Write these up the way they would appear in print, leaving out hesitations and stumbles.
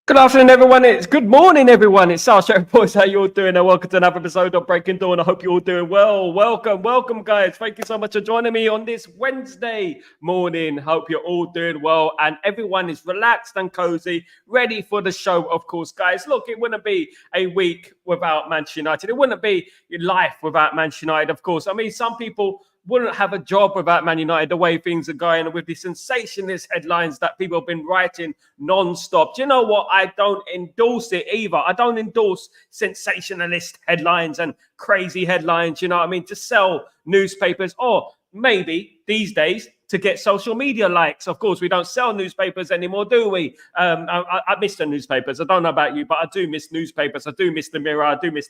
Good afternoon, everyone. It's good morning, everyone. It's South Show Boys. How you all doing? And welcome to another episode of Breaking Dawn. I hope you're all doing well. Welcome, guys. Thank you so much for joining me on this Wednesday morning. Hope you're all doing well and everyone is relaxed and cozy, ready for the show, of course, guys. Look, it wouldn't be a week without Manchester United. It wouldn't be life without Manchester United, of course. I mean, some people wouldn't have a job without Man United, the way things are going, with the sensationalist headlines that people have been writing non-stop. Do you know what? I don't endorse it either. I don't endorse sensationalist headlines and crazy headlines, you know what I mean, to sell newspapers, or maybe these days to get social media likes. Of course, we don't sell newspapers anymore, do we? I miss the newspapers. I don't know about you, but I do miss newspapers. I do miss the Mirror. I do miss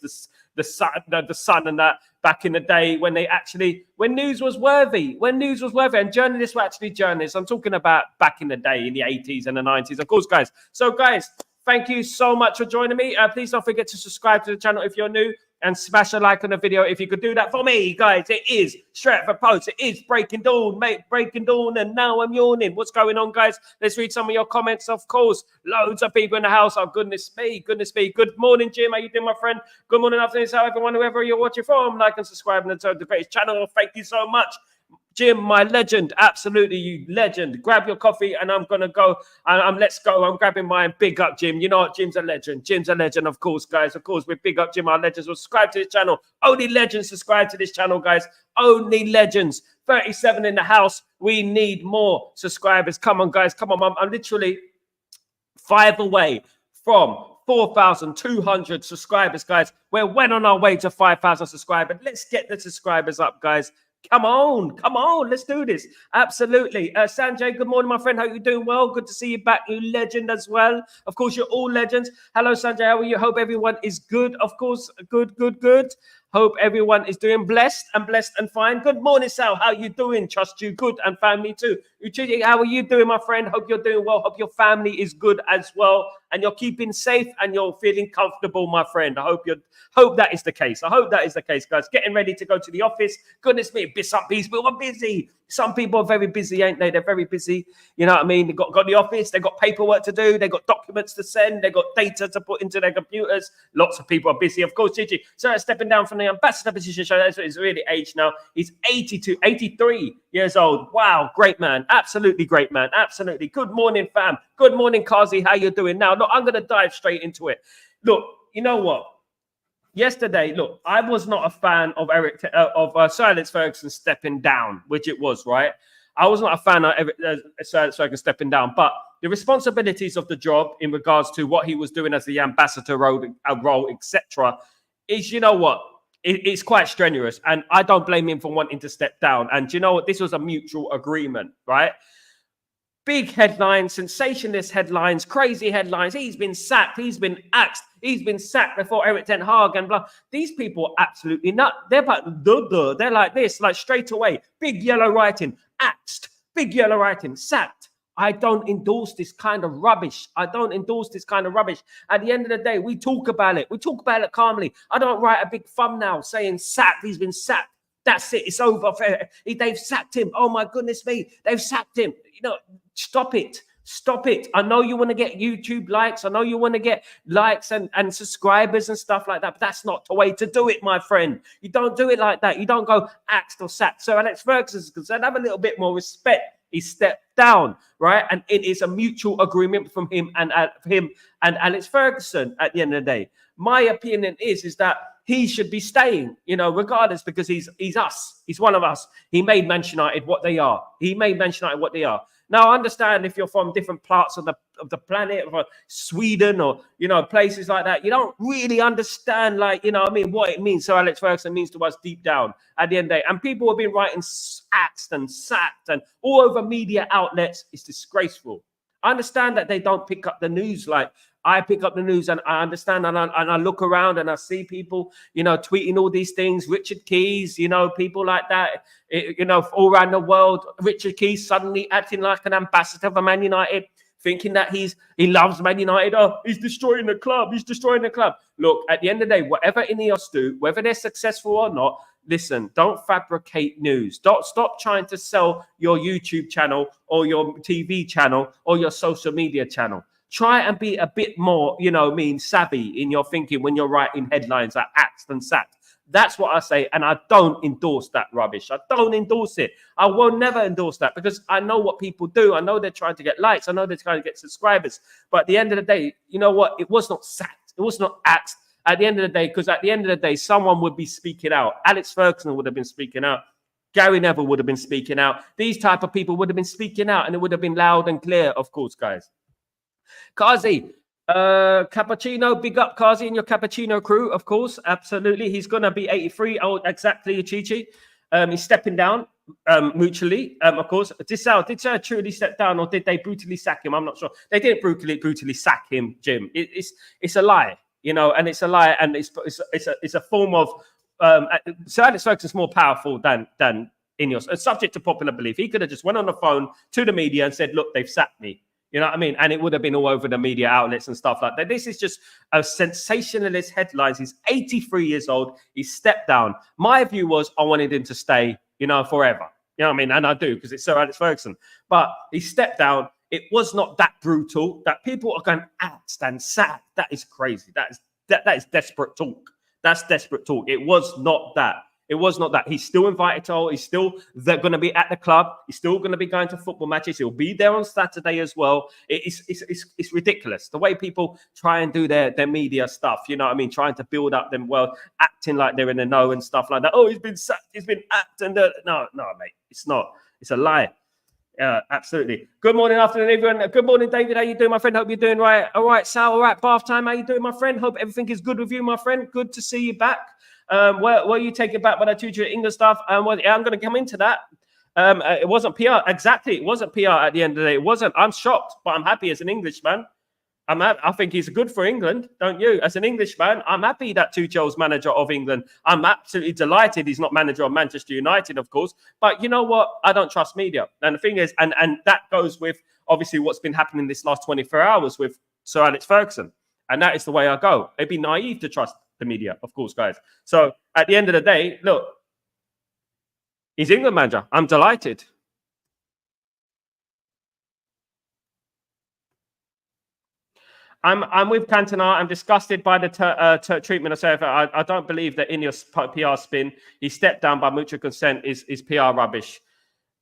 the Sun and that back in the day when news was worthy, and journalists were actually journalists. I'm talking about back in the day in the 80s and the 90s, of course, guys. So, guys, thank you so much for joining me. Please don't forget to subscribe to the channel if you're new, and smash a like on the video if you could do that for me, guys. It is Stratford Post. It is Breaking Dawn, mate. Breaking Dawn, and now I'm yawning. What's going on, guys? Let's read some of your comments, of course. Loads of people in the house. Oh, goodness me. Good morning, Jim. How you doing, my friend? Good morning, afternoon, so everyone, whoever you're watching from. Like and subscribe to the greatest channel. Thank you so much. Jim, my legend, absolutely, you legend. Grab your coffee and I'm gonna go. Let's go. I'm grabbing mine. Big up, Jim. You know what? Jim's a legend. Of course, guys. Of course, we're big up, Jim. Our legends. Subscribe to this channel. Only legends subscribe to this channel, guys. Only legends. 37 in the house. We need more subscribers. Come on, guys. Come on, I'm literally 5 away from 4,200 subscribers, guys. We're well on our way to 5,000 subscribers. Let's get the subscribers up, guys. Come on, let's do this. Absolutely. Sanjay, good morning, my friend. Hope you're doing well. Good to see you back, you legend as well. Of course, you're all legends. Hello, Sanjay. How are you? Hope everyone is good. Of course, good. Hope everyone is doing blessed and fine. Good morning, Sal. How you doing? Trust you good, and family too. Uchidi, how are you doing, my friend? Hope you're doing well. Hope your family is good as well, and you're keeping safe and you're feeling comfortable, my friend. I hope that is the case. I hope that is the case, guys. Getting ready to go to the office. Goodness me, some people are busy. Some people are very busy, ain't they? They're very busy. You know what I mean? They got the office. They got paperwork to do. They got documents to send. They got data to put into their computers. Lots of people are busy. Of course, Gigi. So stepping down from the ambassador position, so that's what he's really aged now. He's 83 years old. Wow, great man. Absolutely great man. Absolutely. Good morning, fam. Good morning, Kazi. How you doing? Now, look, I'm going to dive straight into it. Look, you know what? Yesterday, look, I was not a fan of Sir Alex Ferguson stepping down, which it was, right? I was not a fan of Sir Alex Ferguson stepping down, but the responsibilities of the job in regards to what he was doing as the ambassador role, etc., is, you know what? It's quite strenuous, and I don't blame him for wanting to step down. And you know what? This was a mutual agreement, right? Big headlines, sensationalist headlines, crazy headlines. He's been sacked. He's been axed. He's been sacked before Eric Ten Hag and blah. These people are absolutely not. They're like, duh. They're like this, like straight away. Big yellow writing, axed. Big yellow writing, sacked. I don't endorse this kind of rubbish. At the end of the day, we talk about it. We talk about it calmly. I don't write a big thumbnail saying sacked. He's been sacked. That's it. It's over. They've sacked him. Oh, my goodness me. They've sacked him. You know, stop it. I know you want to get YouTube likes. I know you want to get likes and subscribers and stuff like that. But that's not the way to do it, my friend. You don't do it like that. You don't go axed or sacked. So Alex Ferguson is concerned. Have a little bit more respect. He stepped down, right? And it is a mutual agreement from him and Alex Ferguson at the end of the day. My opinion is that he should be staying, you know, regardless, because he's us. He's one of us. He made Manchester United what they are. Now, I understand if you're from different parts of the planet, or Sweden, or, you know, places like that, you don't really understand, like, you know what I mean, what it means. So Alex Ferguson means to us deep down at the end of the day. And people have been writing axed and sacked and all over media outlets. It's disgraceful. I understand that they don't pick up the news like I pick up the news, and I understand, and I look around and I see people, you know, tweeting all these things. Richard Keys, you know, people like that, you know, all around the world. Richard Keys suddenly acting like an ambassador for Man United, thinking that he loves Man United. Oh, he's destroying the club. Look, at the end of the day, whatever Ineos do, whether they're successful or not, listen, don't fabricate news. Don't stop trying to sell your YouTube channel or your TV channel or your social media channel. try and be a bit more, savvy in your thinking when you're writing headlines like axed and sacked. That's what I say, and I don't endorse that rubbish. I don't endorse it. I will never endorse that because I know what people do. I know they're trying to get likes. I know they're trying to get subscribers. But at the end of the day, you know what? It was not sacked. It was not axed. At the end of the day, because at the end of the day, someone would be speaking out. Alex Ferguson would have been speaking out. Gary Neville would have been speaking out. These type of people would have been speaking out, and it would have been loud and clear, of course, guys. Kazi, Cappuccino, big up Kazi and your Cappuccino crew, of course, absolutely. He's going to be 83. Oh, exactly, Chichi. He's stepping down mutually, of course. Did Sal truly step down, or did they brutally sack him? I'm not sure. They didn't brutally sack him, Jim. It's a lie, and it's a lie, and it's a form of Sir Alex Ferguson's more powerful than Ineos. Subject to popular belief, he could have just went on the phone to the media and said, "Look, they've sacked me." You know what I mean? And it would have been all over the media outlets and stuff like that. This is just a sensationalist headlines. He's 83 years old. He stepped down. My view was I wanted him to stay, forever. You know what I mean? And I do, because it's Sir Alex Ferguson. But he stepped down. It was not that brutal that people are going axed and sacked. That is crazy. That is desperate talk. That's desperate talk. It was not that. It was not that. He's still invited to. He's still going to be at the club. He's still going to be going to football matches. He'll be there on Saturday as well. It's ridiculous the way people try and do their media stuff. You know what I mean? Trying to build up them, acting like they're in the know and stuff like that. Oh, he's been sacked. He's been axed. And no, mate. It's not. It's a lie. Absolutely. Good morning, afternoon, everyone. Good morning, David. How you doing, my friend? Hope you're doing right. All right, Sal. All right, bath time. How you doing, my friend? Hope everything is good with you, my friend. Good to see you back. Were you taken back by that Tuchel English stuff? I'm going to come into that. It wasn't PR. Exactly. It wasn't PR at the end of the day. It wasn't. I'm shocked, but I'm happy as an Englishman. I think he's good for England, don't you? As an Englishman, I'm happy that Tuchel's manager of England. I'm absolutely delighted he's not manager of Manchester United, of course. But you know what? I don't trust media. And the thing is, and that goes with obviously what's been happening this last 24 hours with Sir Alex Ferguson. And that is the way I go. It'd be naive to trust the media, of course, guys. So at the end of the day, look, he's England manager. I'm delighted. I'm with Cantona. I'm disgusted by the treatment of Sefer. I don't believe that Ineos PR spin. He stepped down by mutual consent is PR rubbish.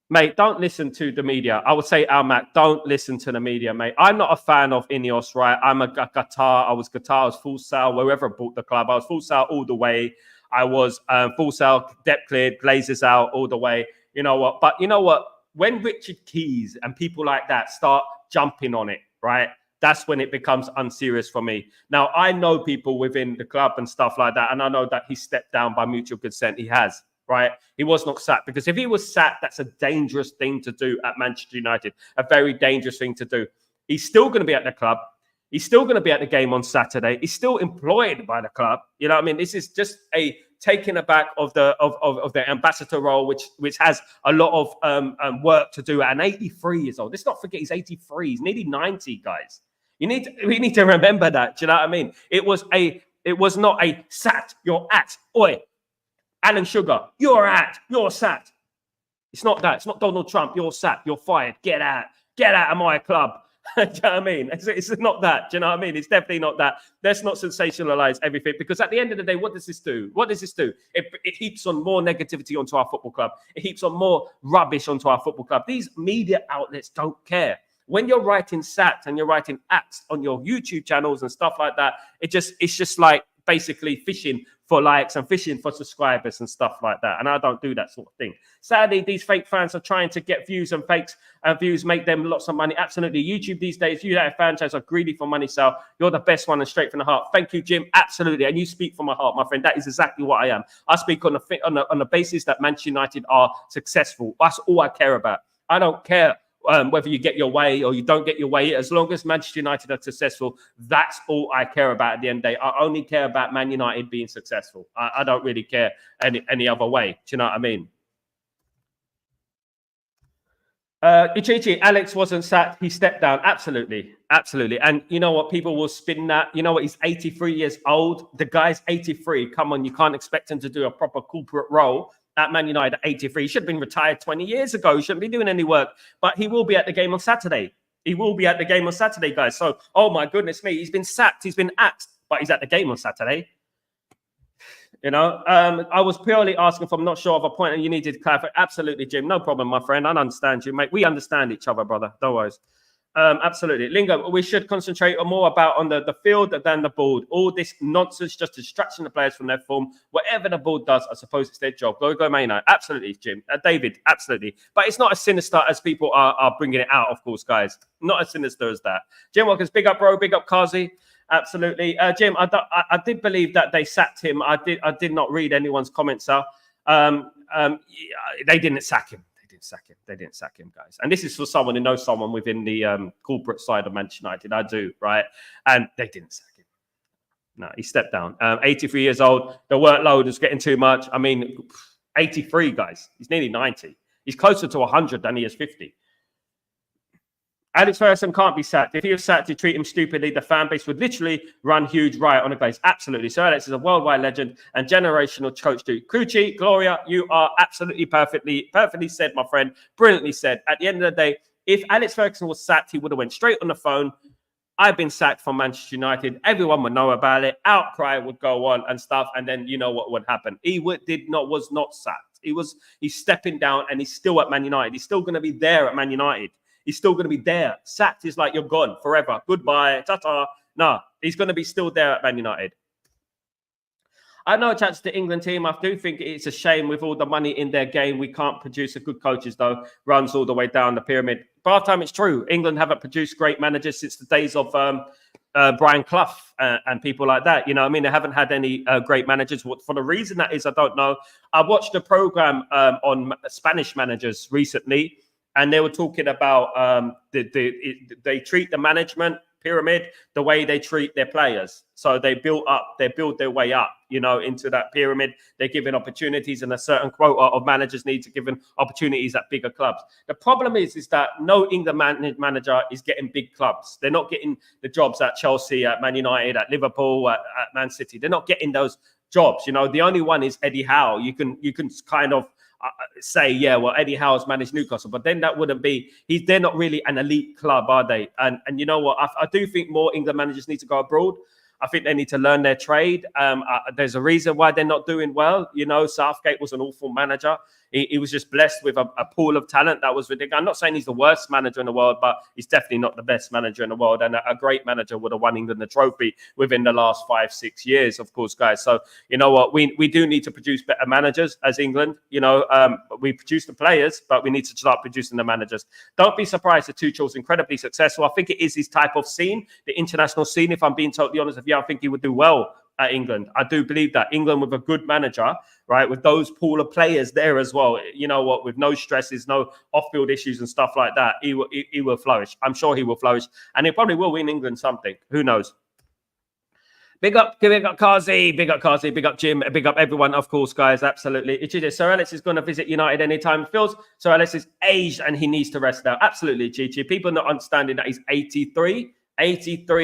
Mate, don't listen to the media. I would say, Almac, don't listen to the media, mate. I'm not a fan of Ineos, right? I'm a Qatar. I was full sale wherever I bought the club. I was full sale all the way. I was full sale, debt cleared, Glazers out all the way. You know what? But you know what? When Richard Keys and people like that start jumping on it, right? That's when it becomes unserious for me. Now, I know people within the club and stuff like that, and I know that he stepped down by mutual consent. He has. Right, he was not sacked, because if he was sacked, that's a dangerous thing to do at Manchester United. A very dangerous thing to do. He's still going to be at the club. He's still going to be at the game on Saturday. He's still employed by the club. You know what I mean? This is just a taking aback of the ambassador role, which has a lot of work to do at an 83 years old. Let's not forget he's 83. He's nearly 90, guys. We need to remember that. Do you know what I mean? It was not a sat. You're at oi. Alan Sugar, you're sat. It's not that. It's not Donald Trump. You're sat. You're fired. Get out of my club. Do you know what I mean? It's not that. Do you know what I mean? It's definitely not that. Let's not sensationalize everything, because at the end of the day, what does this do? It heaps on more negativity onto our football club. It heaps on more rubbish onto our football club. These media outlets don't care. When you're writing sats and you're writing acts on your YouTube channels and stuff like that, it's just like basically fishing for likes and fishing for subscribers and stuff like that. And I don't do that sort of thing. Sadly, these fake fans are trying to get views, and fakes and views make them lots of money. Absolutely. YouTube these days, United franchise are greedy for money, Sal. You're the best one and straight from the heart. Thank you, Jim. Absolutely. And you speak from my heart, my friend. That is exactly what I am. I speak on the basis that Manchester United are successful. That's all I care about. I don't care whether you get your way or you don't get your way. As long as Manchester United are successful, that's all I care about at the end of the day. I only care about Man United being successful. I don't really care any other way. Do you know what I mean? Ichichi, Alex wasn't sacked. He stepped down. Absolutely. And you know what? People will spin that. You know what? He's 83 years old. The guy's 83. Come on, you can't expect him to do a proper corporate role at Man United at 83. He should have been retired 20 years ago. He shouldn't be doing any work. But he will be at the game on Saturday. He will be at the game on Saturday, guys. So, oh my goodness me, he's been sacked, he's been axed, but he's at the game on Saturday. I was purely asking for, I'm not sure of a point, and you needed to clarify. Absolutely, Jim. No problem, my friend. I understand you, mate. We understand each other, brother. Don't worry. Absolutely. Lingo, we should concentrate more about on the field than the board. All this nonsense, just distracting the players from their form. Whatever the board does, I suppose it's their job. Go, Maynard. Absolutely, Jim. David, absolutely. But it's not as sinister as people are bringing it out, of course, guys. Not as sinister as that. Jim Watkins, big up, bro. Big up, Kazi. Absolutely. Jim, I did believe that they sacked him. I did not read anyone's comments, sir. They didn't sack him. They didn't sack him, guys. And this is for someone who knows someone within the corporate side of Manchester United. I do, right? And they didn't sack him. No, he stepped down. 83 years old. The workload was getting too much. I mean, 83, guys. He's nearly 90. He's closer to 100 than he is 50. Alex Ferguson can't be sacked. If he was sacked to treat him stupidly, the fan base would literally run huge riot on the place. Absolutely. Sir Alex is a worldwide legend and generational coach too. Crucci, Gloria, you are absolutely perfectly said, my friend. Brilliantly said. At the end of the day, if Alex Ferguson was sacked, he would have went straight on the phone. I've been sacked from Manchester United. Everyone would know about it. Outcry would go on and stuff. And then you know what would happen. He was not sacked. He's stepping down and he's still at Man United. He's still going to be there at Man United. He's still going to be there. Sacked is like you're gone forever. Goodbye. Ta-ta. No, he's going to be still there at Man United. I know a chance to the England team. I do think it's a shame with all the money in their game. We can't produce a good coaches, though. Runs all the way down the pyramid. But time it's true. England haven't produced great managers since the days of Brian Clough and people like that. You know what I mean? They haven't had any great managers. What for the reason that is, I don't know. I watched a program on Spanish managers recently. And they were talking about they treat the management pyramid the way they treat their players. So they build their way up, into that pyramid. They're given opportunities, and a certain quota of managers need to give them opportunities at bigger clubs. The problem is that no England manager is getting big clubs. They're not getting the jobs at Chelsea, at Man United, at Liverpool, at Man City. They're not getting those jobs. The only one is Eddie Howe. You can kind of say, yeah, well, Eddie Howe's managed Newcastle, but then that wouldn't be. They're not really an elite club, are they? And you know what? I do think more England managers need to go abroad. I think they need to learn their trade. There's a reason why they're not doing well. Southgate was an awful manager. He was just blessed with a pool of talent that was ridiculous. I'm not saying he's the worst manager in the world, but he's definitely not the best manager in the world. And a great manager would have won England the trophy within the last 5-6 years, of course, guys. So, you know what? We do need to produce better managers as England. We produce the players, but we need to start producing the managers. Don't be surprised that Tuchel's incredibly successful. I think it is his type of scene, the international scene. If I'm being totally honest with you, I think he would do well at England. I do believe that England with a good manager, right, with those pool of players there as well, with no stresses, no off-field issues and stuff like that, he will flourish. I'm sure he will flourish, and he probably will win England something. Who knows? Big up Kazi, big up Jim, big up everyone, of course, guys. Absolutely. It's just Sir Alex is going to visit United anytime. Feels Sir Alex is aged and he needs to rest now. Absolutely, Chichi. People not understanding that he's 83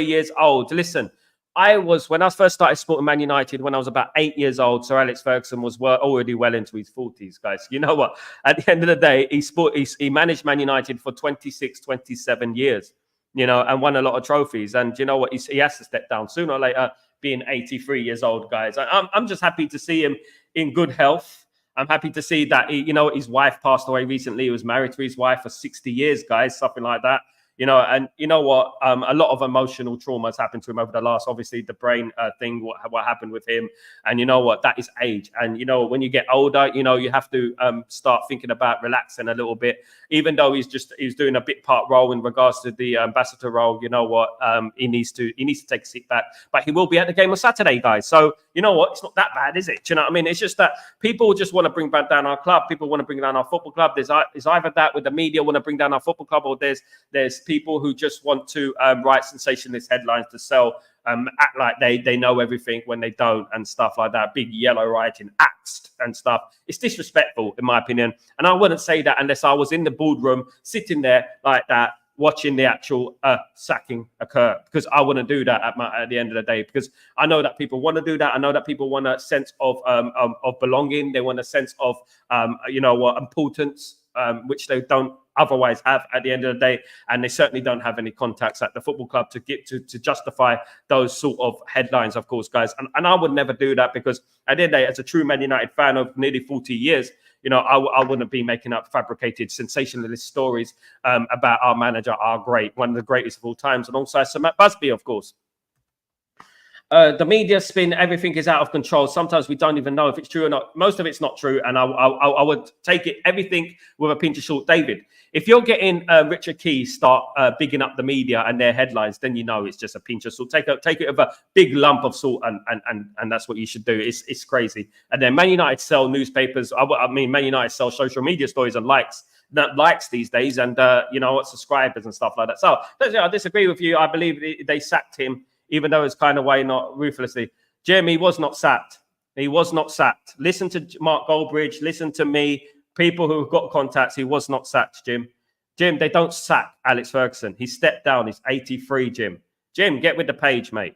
years old. Listen, when I first started supporting Man United when I was about 8 years old, Sir Alex Ferguson was already well into his 40s, guys. You know what? At the end of the day, he managed Man United for 26, 27 years, and won a lot of trophies. And you know what? He has to step down sooner or later, being 83 years old, guys. I'm just happy to see him in good health. I'm happy to see that, his wife passed away recently. He was married to his wife for 60 years, guys, something like that. And you know what? A lot of emotional trauma has happened to him over the last, obviously, the brain thing, what happened with him. And you know what? That is age. And, when you get older, you have to start thinking about relaxing a little bit. Even though he's doing a bit part role in regards to the ambassador role, you know what? He needs to take a seat back. But he will be at the game on Saturday, guys. So, you know what? It's not that bad, is it? Do you know what I mean? It's just that people just want to bring back down our club. People want to bring down our football club. It's either that with the media want to bring down our football club, or there's people who just want to write sensationalist headlines to sell, act like they know everything when they don't, and stuff like that. Big yellow writing, axed and stuff. It's disrespectful, in my opinion. And I wouldn't say that unless I was in the boardroom, sitting there like that, watching the actual sacking occur, because I wouldn't do that at the end of the day, because I know that people want to do that. I know that people want a sense of belonging. They want a sense of importance, which they don't otherwise have at the end of the day. And they certainly don't have any contacts at the football club to get to justify those sort of headlines, of course, guys. And I would never do that, because at the end of the day, as a true Man United fan of nearly 40 years, I wouldn't be making up fabricated sensationalist stories about our manager, our great, one of the greatest of all times, alongside Sir Matt Busby, of course. The media spin, everything is out of control. Sometimes we don't even know if it's true or not. Most of it's not true, and I would take it everything with a pinch of salt. David, if you're getting Richard Keys start bigging up the media and their headlines, then it's just a pinch of salt. Take it with a big lump of salt, and that's what you should do. It's crazy. And then Man United sell newspapers. Man United sell social media stories and likes these days, and subscribers and stuff like that. So I disagree with you. I believe they sacked him, even though it's kind of way, not ruthlessly. Jim, he was not sacked. He was not sacked. Listen to Mark Goldbridge. Listen to me. People who've got contacts. He was not sacked, Jim. Jim, they don't sack Alex Ferguson. He stepped down. He's 83, Jim. Jim, get with the page, mate.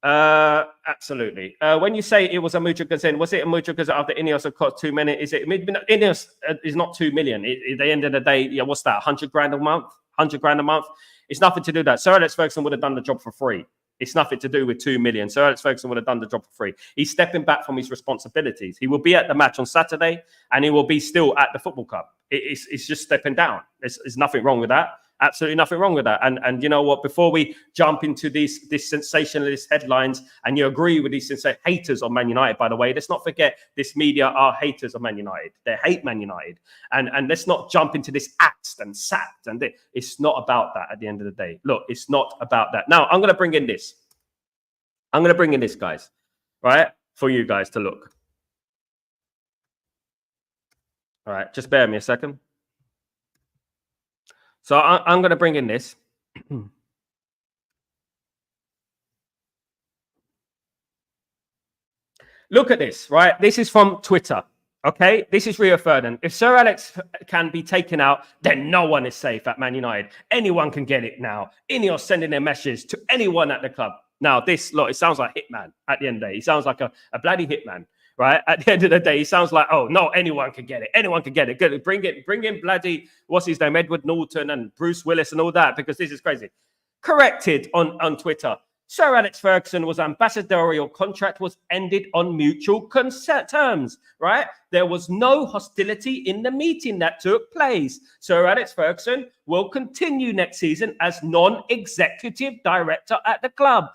Absolutely. When you say it was a mutual consent, was it a mutual consent after Ineos have cost 2 million? Is it Ineos is not 2 million? At the end of the day, what's that? 100 grand a month? 100 grand a month? It's nothing to do with that. Sir Alex Ferguson would have done the job for free. It's nothing to do with 2 million. Sir Alex Ferguson would have done the job for free. He's stepping back from his responsibilities. He will be at the match on Saturday, and he will be still at the football club. It's just stepping down. There's nothing wrong with that. Absolutely nothing wrong with that. And you know what? Before we jump into these sensationalist headlines, and you agree with these haters on Man United, by the way, let's not forget this media are haters of Man United. They hate Man United. And let's not jump into this axed and sacked. And it's not about that at the end of the day. Look, it's not about that. Now, I'm going to bring in this. Guys, right? For you guys to look. All right, just bear me a second. So I'm going to bring in this. Look at this, right? This is from Twitter, okay? This is Rio Ferdinand. If Sir Alex can be taken out, then no one is safe at Man United. Anyone can get it now. Ineos sending their message to anyone at the club. Now, it sounds like Hitman at the end of the day. He sounds like a bloody Hitman. Right at the end of the day, he sounds like, oh no, anyone can get it. Anyone can get it. Good, bring in bloody what's his name, Edward Norton and Bruce Willis and all that, because this is crazy. Corrected on Twitter. Sir Alex Ferguson was ambassadorial contract was ended on mutual consent terms. Right, there was no hostility in the meeting that took place. Sir Alex Ferguson will continue next season as non-executive director at the club.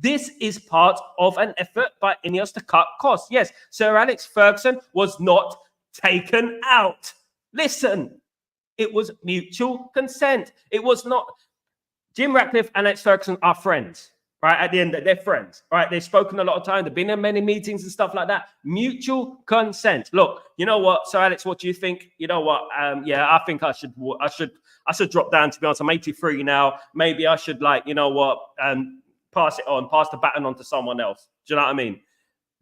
This is part of an effort by Ineos to cut costs. Yes, Sir Alex Ferguson was not taken out. Listen, it was mutual consent. It was not. Jim Ratcliffe and Alex Ferguson are friends, right? At the end, they're friends, right? They've spoken a lot of time. They've been in many meetings and stuff like that. Mutual consent. Look, you know what, Sir Alex, what do you think? You know what? I think I should drop down. To be honest, I'm 83 now. Maybe I should, pass the baton on to someone else. Do you know what I mean?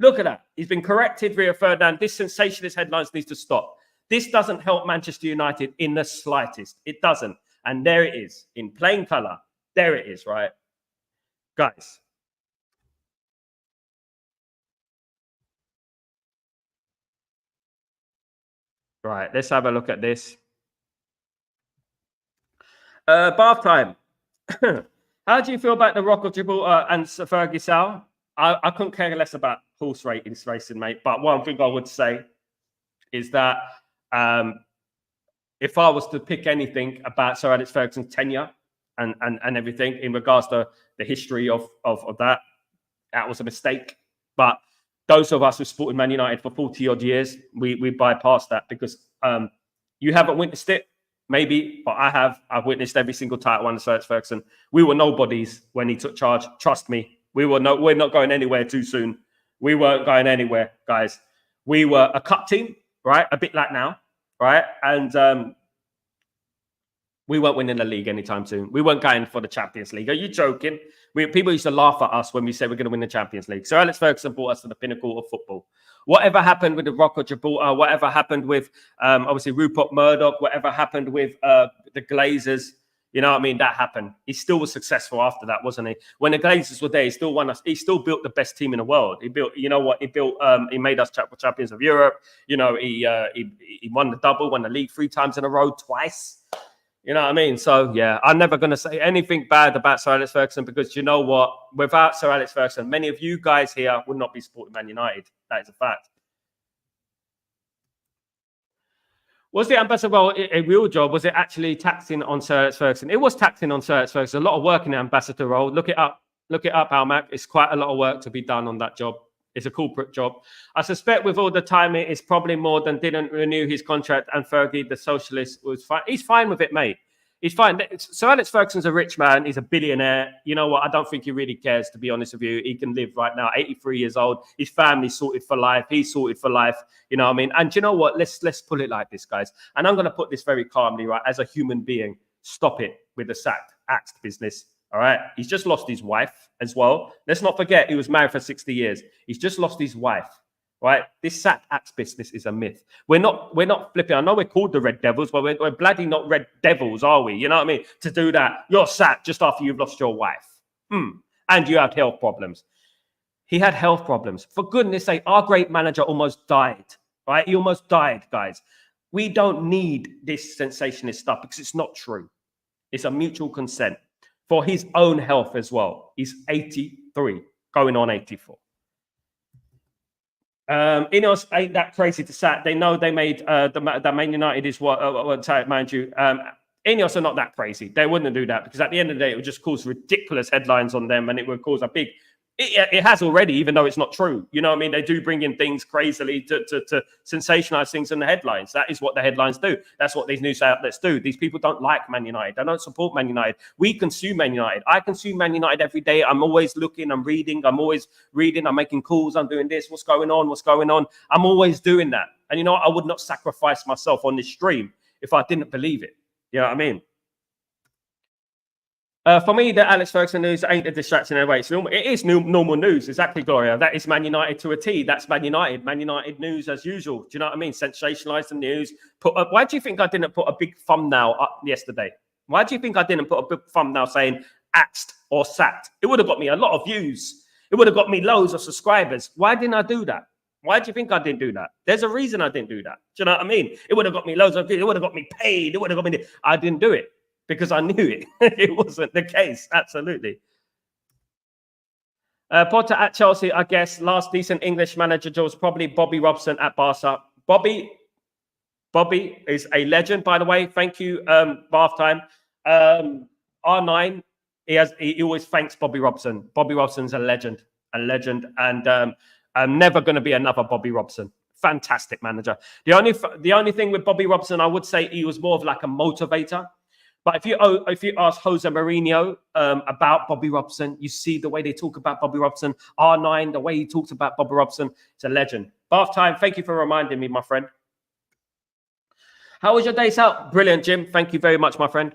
Look at that. He's been corrected, Rio Ferdinand. This sensationalist headlines needs to stop. This doesn't help Manchester United in the slightest. It doesn't. And there it is, in plain colour. There it is, right? Guys. Right, let's have a look at this. Bath time. How do you feel about the Rock of Gibraltar and Fergie Sal? I couldn't care less about horse racing, mate. But one thing I would say is that if I was to pick anything about Sir Alex Ferguson's tenure and everything in regards to the history of that, that was a mistake. But those of us who supported Man United for 40-odd years, we bypassed that because you haven't witnessed it. Maybe, but I have. I've witnessed every single title under Sir Alex Ferguson. We were nobodies when he took charge. Trust me. We're not going anywhere too soon. We weren't going anywhere, guys. We were a cup team, right? A bit like now, right? And we weren't winning the league anytime soon. We weren't going for the Champions League. Are you joking? People used to laugh at us when we said we're going to win the Champions League. Sir Alex Ferguson brought us to the pinnacle of football. Whatever happened with the Rock of Gibraltar, whatever happened with, obviously, Rupert Murdoch, whatever happened with the Glazers, You know what I mean? That happened. He still was successful after that, wasn't he? When the Glazers were there, he still won us. He still built the best team in the world. He built, you know what? He built. He made us champions of Europe. You know, he won the double, won the league 3 times in a row, twice. You know what I mean? So yeah, I'm never going to say anything bad about Sir Alex Ferguson, because you know what? Without Sir Alex Ferguson, many of you guys here would not be supporting Man United. That is a fact. Was the ambassador role a real job? Was it actually taxing on Sir Alex Ferguson? It was taxing on Sir Alex Ferguson. A lot of work in the ambassador role. Look it up. Look it up, Almac. It's quite a lot of work to be done on that job. It's a corporate job. I suspect with all the time, it's probably more than didn't renew his contract, and Fergie, the socialist, was fine. He's fine with it, mate. He's fine. Sir Alex Ferguson's a rich man. He's a billionaire. You know what? I don't think he really cares, to be honest with you. He can live right now, 83 years old. His family's sorted for life. He's sorted for life. You know what I mean? And you know what? Let's put it like this, guys. And I'm going to put this very calmly, right? As a human being, stop it with the axed business. All right. He's just lost his wife as well. Let's not forget he was married for 60 years. He's just lost his wife. Right, this sack axe business is a myth. We're not flipping. I know we're called the Red Devils, but we're bloody not Red Devils, are we? You know what I mean? To do that, you're sacked just after you've lost your wife, and you had health problems. He had health problems. For goodness sake, our great manager almost died. Right, he almost died, guys. We don't need this sensationalist stuff because it's not true. It's a mutual consent for his own health as well. He's 83, going on 84. Ineos ain't that crazy to sack. They know they made the Man United is what mind you. Ineos are not that crazy. They wouldn't do that because at the end of the day, it would just cause ridiculous headlines on them, and it would cause a big. It has already, even though it's not true. You know what I mean? They do bring in things crazily to sensationalize things in the headlines. That is what the headlines do. That's what these news outlets do. These people don't like Man United. They don't support Man United. We consume Man United. I consume Man United every day. I'm always looking. I'm reading. I'm always reading. I'm making calls. I'm doing this. What's going on? What's going on? I'm always doing that. And you know what? I would not sacrifice myself on this stream if I didn't believe it. You know what I mean? For me, the Alex Ferguson news ain't a distraction anyway. It is normal news. Exactly, Gloria. That is Man United to a T. That's Man United. Man United news as usual. Do you know what I mean? Sensationalize the news. Why do you think I didn't put a big thumbnail up yesterday? Why do you think I didn't put a big thumbnail saying axed or sacked? It would have got me a lot of views. It would have got me loads of subscribers. Why didn't I do that? Why do you think I didn't do that? There's a reason I didn't do that. Do you know what I mean? It would have got me loads of views. It would have got me paid. It would have got me. I didn't do it. Because I knew it. It wasn't the case. Absolutely. Potter at Chelsea, I guess. Last decent English manager was probably Bobby Robson at Barca. Bobby is a legend, by the way. Thank you, Bath Time. R9, he always thanks Bobby Robson. Bobby Robson's a legend, and I'm never going to be another Bobby Robson. Fantastic manager. The only thing with Bobby Robson, I would say he was more of like a motivator. But if you ask Jose Mourinho about Bobby Robson, you see the way they talk about Bobby Robson. R9, the way he talks about Bobby Robson, it's a legend. Bath Time, thank you for reminding me, my friend. How was your days out? Brilliant, Jim. Thank you very much, my friend.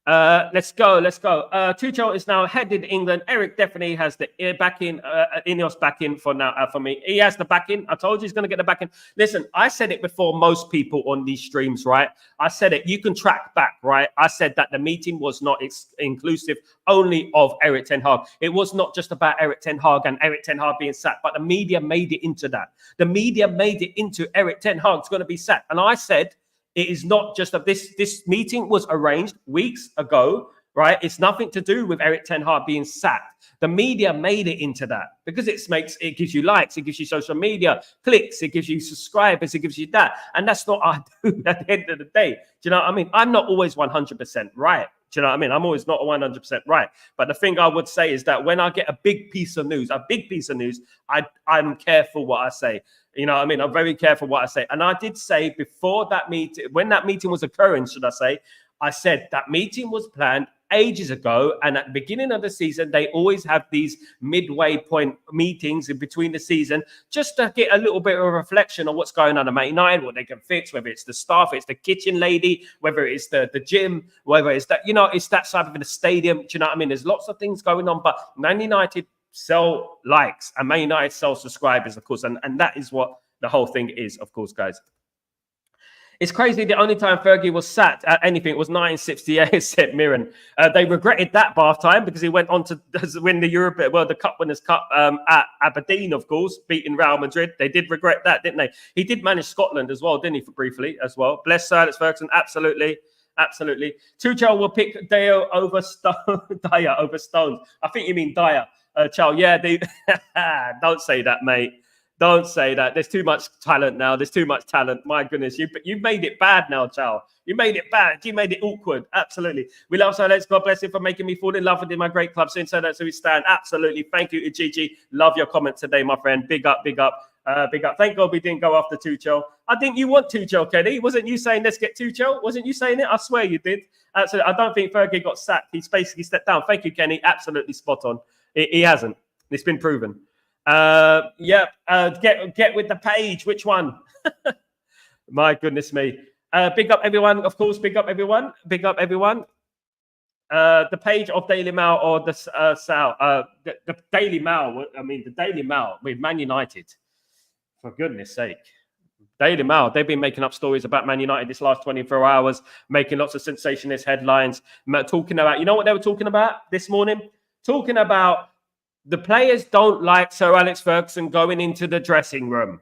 Let's go. Tuchel is now headed England. Eric definitely has the backing, Ineos backing for now. For me, he has the backing. I told you he's going to get the backing. Listen, I said it before most people on these streams, right? I said it. You can track back, right? I said that the meeting was not inclusive only of Eric Ten Hag. It was not just about Eric Ten Hag and Eric Ten Hag being sacked, but the media made it into that. The media made it into Eric Ten Hag's going to be sacked, and I said. It is not just that this meeting was arranged weeks ago, right? It's nothing to do with Eric Ten Hag being sacked. The media made it into that because it gives you likes, it gives you social media clicks, it gives you subscribers, it gives you that. And that's not what I do at the end of the day. Do you know what I mean? I'm not always 100% right. Do you know what I mean? I'm always not 100% right. But the thing I would say is that when I get a big piece of news, I'm careful what I say. You know what I mean? I'm very careful what I say. And I did say before that meeting, when that meeting was occurring, I said that meeting was planned ages ago. And at the beginning of the season, they always have these midway point meetings in between the season just to get a little bit of a reflection on what's going on at Man United, what they can fix, whether it's the staff, it's the kitchen lady, whether it's the gym, whether it's that, it's that side of the stadium. Do you know what I mean? There's lots of things going on, but Man United sell likes and Man United sell subscribers, of course. And that is what the whole thing is, of course, guys. It's crazy. The only time Fergie was sacked at anything was 1968, said Mirren. They regretted that bath time because he went on to win the Cup Winners' Cup at Aberdeen, of course, beating Real Madrid. They did regret that, didn't they? He did manage Scotland as well, didn't he, for briefly as well? Bless Sir Alex Ferguson, absolutely. Absolutely. Tuchel will pick Dyer over Stones. I think you mean Dyer. Chow, yeah, don't say that, mate. Don't say that. There's too much talent now. There's too much talent. My goodness, you made it bad now, Chow. You made it bad. You made it awkward. Absolutely. We love Sir Alex. God bless him for making me fall in love with him. My great club. So that's who we stand. Absolutely. Thank you, Ijiji. Love your comment today, my friend. Big up, big up. Big up. Thank God we didn't go after Tuchel. I think you want Tuchel, Kenny. Wasn't you saying let's get Tuchel? Wasn't you saying it? I swear you did. So I don't think Fergie got sacked. He's basically stepped down. Thank you, Kenny. Absolutely spot on. He hasn't. It's been proven. Get with the page. Which one? My goodness me. Big up everyone. Of course, big up everyone. Big up everyone. The page of Daily Mail or the Daily Mail. I mean, the Daily Mail with Man United. For goodness sake. Daily Mail, they've been making up stories about Man United this last 24 hours, making lots of sensationalist headlines, talking about, you know what they were talking about this morning? Talking about the players don't like Sir Alex Ferguson going into the dressing room.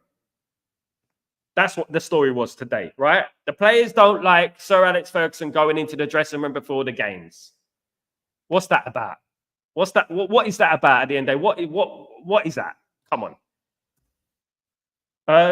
That's what the story was today, right? The players don't like Sir Alex Ferguson going into the dressing room before the games. What's that about? What's that? What is that about at the end of the day? What is that? Come on.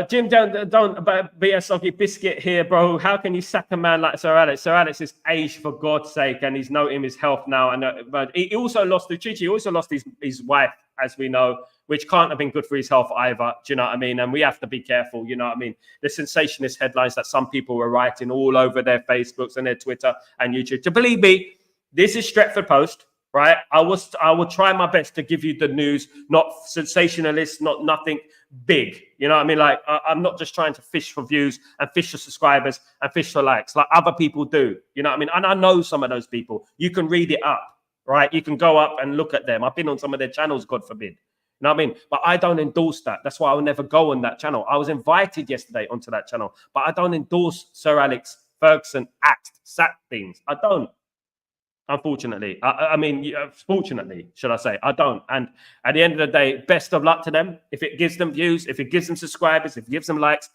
Jim, don't be a soggy biscuit here, bro. How can you sack a man like Sir Alex? Sir Alex is aged for God's sake, and he's noting his health now. And but he also lost He also lost his wife, as we know, which can't have been good for his health either. Do you know what I mean? And we have to be careful. You know what I mean? The sensationalist headlines that some people were writing all over their Facebooks and their Twitter and YouTube. To believe me, this is Stretford Post. Right, I will try my best to give you the news, not sensationalist, not nothing big. You know what I mean? Like I'm not just trying to fish for views and fish for subscribers and fish for likes, like other people do. You know what I mean? And I know some of those people. You can read it up, right? You can go up and look at them. I've been on some of their channels, God forbid. You know what I mean? But I don't endorse that. That's why I will never go on that channel. I was invited yesterday onto that channel, but I don't endorse Sir Alex Ferguson sack things. I don't. Unfortunately, fortunately, should I say, I don't. And at the end of the day, best of luck to them. If it gives them views, if it gives them subscribers, if it gives them likes,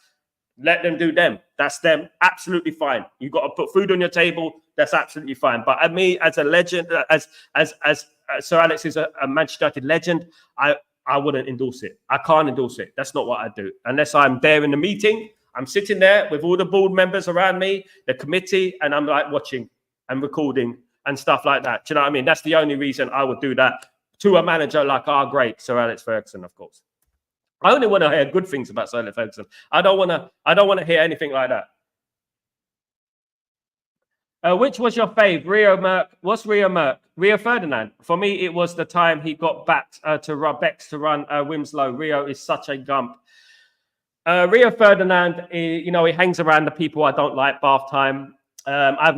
let them do them. That's them. Absolutely fine. You've got to put food on your table. That's absolutely fine. But at me, as a legend, as Sir Alex is a Manchester United legend, I wouldn't endorse it. I can't endorse it. That's not what I do. Unless I'm there in the meeting, I'm sitting there with all the board members around me, the committee, and I'm like watching and recording and stuff like that. Do you know what I mean? That's the only reason I would do that to a manager like our great Sir Alex Ferguson, of course. I only want to hear good things about Sir Alex Ferguson. I don't want to hear anything like that. Which was your fave? Rio Merck? What's Rio Merck? Rio Ferdinand. For me, it was the time he got back to Bex to run Wimslow. Rio is such a gump. Rio Ferdinand, he hangs around the people I don't like, bath time. I have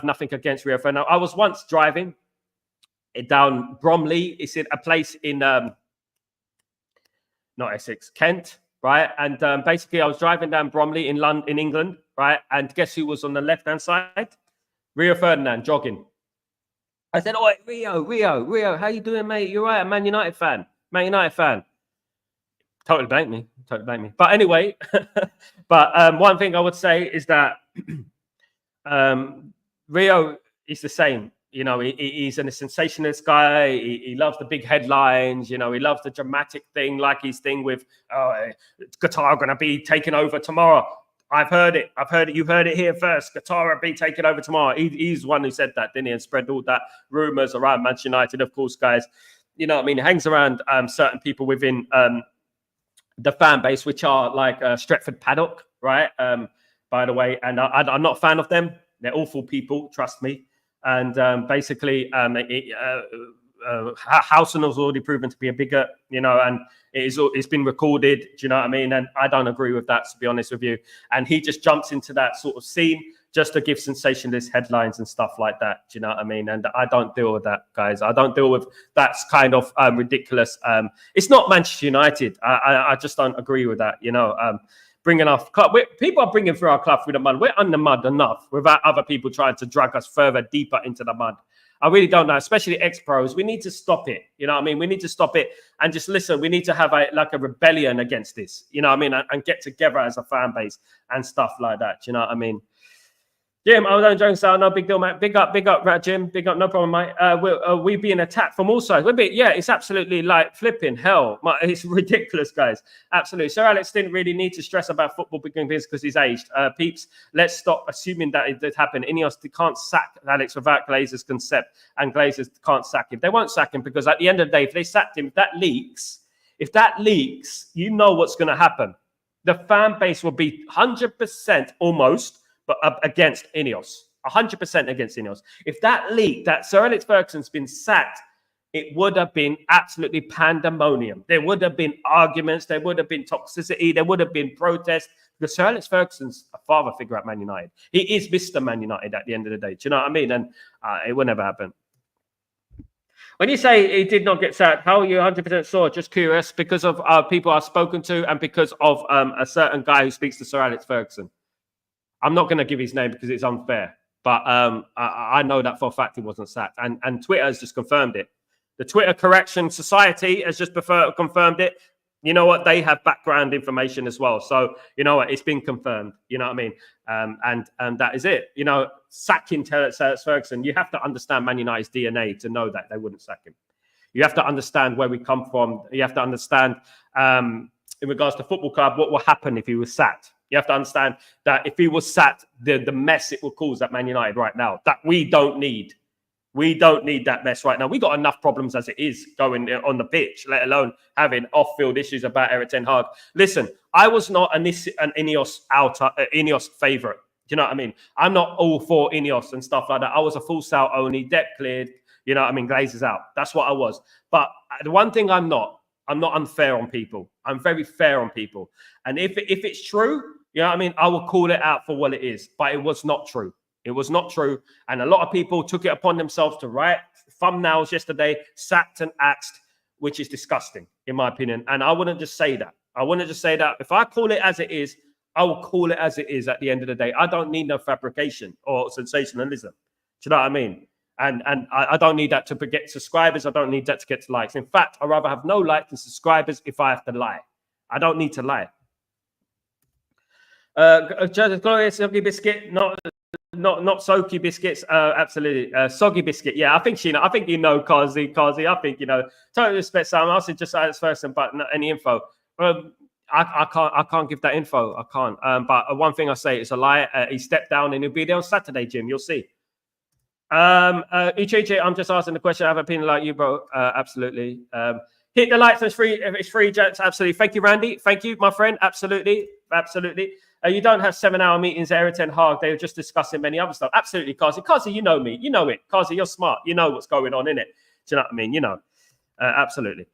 nothing against Rio Ferdinand. I was once driving down Bromley. It's in a place in not Essex, Kent, right? And basically, I was driving down Bromley in London, in England, right? And guess who was on the left-hand side? Rio Ferdinand jogging. I said, "Oh, Rio, how you doing, mate? You're right, a Man United fan. Totally blanked me. But anyway, one thing I would say is that Rio is the same. You know, he's a sensationalist guy. He loves the big headlines. You know, he loves the dramatic thing, like his thing with Qatar going to be taken over tomorrow. I've heard it. You heard it here first. Qatar will be taken over tomorrow. He's one who said that, didn't he? And spread all that rumors around Manchester United, of course, guys. You know what I mean? He hangs around certain people within the fan base, which are like Stretford Paddock, right? By the way, and I'm not a fan of them. They're awful people, trust me. And basically, Housen has already proven to be a bigot, you know, and it's been recorded. Do you know what I mean? And I don't agree with that, to be honest with you. And he just jumps into that sort of scene just to give sensationalist headlines and stuff like that. Do you know what I mean? And I don't deal with that, guys. I don't deal with that kind of ridiculous. It's not Manchester United. I just don't agree with that, you know. bringing our club. People are bringing through our club through the mud. We're under mud enough without other people trying to drag us further deeper into the mud. I really don't know, especially ex-pros. We need to stop it. You know what I mean? We need to stop it and just listen. We need to have a rebellion against this. You know what I mean? And get together as a fan base and stuff like that. You know what I mean? Jim, I was only joking, so no big deal, mate. Big up, Jim. Big up, no problem, mate. We being attacked from all sides. Yeah, it's absolutely like flipping hell. It's ridiculous, guys. Absolutely. Sir Alex didn't really need to stress about football becoming business because he's aged. Peeps, let's stop assuming that it did happen. Ineos can't sack Alex without Glazer's consent, and Glazers can't sack him. They won't sack him because at the end of the day, if they sacked him, if that leaks, you know what's going to happen. The fan base will be 100% almost, but against Ineos, 100% against Ineos. If that leaked, that Sir Alex Ferguson's been sacked, it would have been absolutely pandemonium. There would have been arguments. There would have been toxicity. There would have been protests. Because Sir Alex Ferguson's a father figure at Man United. He is Mr. Man United at the end of the day. Do you know what I mean? And it will never happen. When you say he did not get sacked, how are you 100% sure? Just curious, because of people I've spoken to and because of a certain guy who speaks to Sir Alex Ferguson. I'm not going to give his name because it's unfair, but I know that for a fact he wasn't sacked. And Twitter has just confirmed it. The Twitter Correction Society has just confirmed it. You know what? They have background information as well. So, you know what? It's been confirmed. You know what I mean? And that is it. You know, sacking Ferguson, you have to understand Man United's DNA to know that they wouldn't sack him. You have to understand where we come from. You have to understand, in regards to football club, what will happen if he was sacked. You have to understand that if he was sacked, the mess it will cause at Man United right now, that we don't need. We don't need that mess right now. We got enough problems as it is going on the pitch, let alone having off-field issues about Erik ten Hag. Listen, I was not an Ineos favourite. Do you know what I mean? I'm not all for Ineos and stuff like that. I was a full sale only, debt cleared. You know what I mean? Glazers out. That's what I was. But the one thing I'm not unfair on people. I'm very fair on people. And if it's true, you know what I mean? I will call it out for what it is. But it was not true. It was not true. And a lot of people took it upon themselves to write thumbnails yesterday, sacked and axed, which is disgusting, in my opinion. And I wouldn't just say that. I wouldn't just say that. If I call it as it is, I will call it as it is at the end of the day. I don't need no fabrication or sensationalism. Do you know what I mean? And I don't need that to get subscribers. I don't need that to get to likes. In fact, I'd rather have no likes than subscribers if I have to lie. I don't need to lie. Glorious Soggy Biscuit, not Soaky Biscuits, absolutely. Soggy Biscuit, yeah, I think I think you know Kazi. I think you know. Totally respect Sam. I'll say just Alex Ferguson, but not any info. I can't give that info. I can't. But one thing I say is a lie. He stepped down and he'll be there on Saturday, Jim. You'll see. Ucheche, I'm just asking the question. I have an opinion like you, bro. Absolutely. Hit the likes. It's free. It's free, Jets. Absolutely. Thank you, Randy. Thank you, my friend. Absolutely. You don't have 7-hour meetings at Erik ten Hag. They were just discussing many other stuff. Absolutely, Kazi. Kazi, you know me. You know it. Kazi, you're smart. You know what's going on, innit? Do you know what I mean? You know. Absolutely.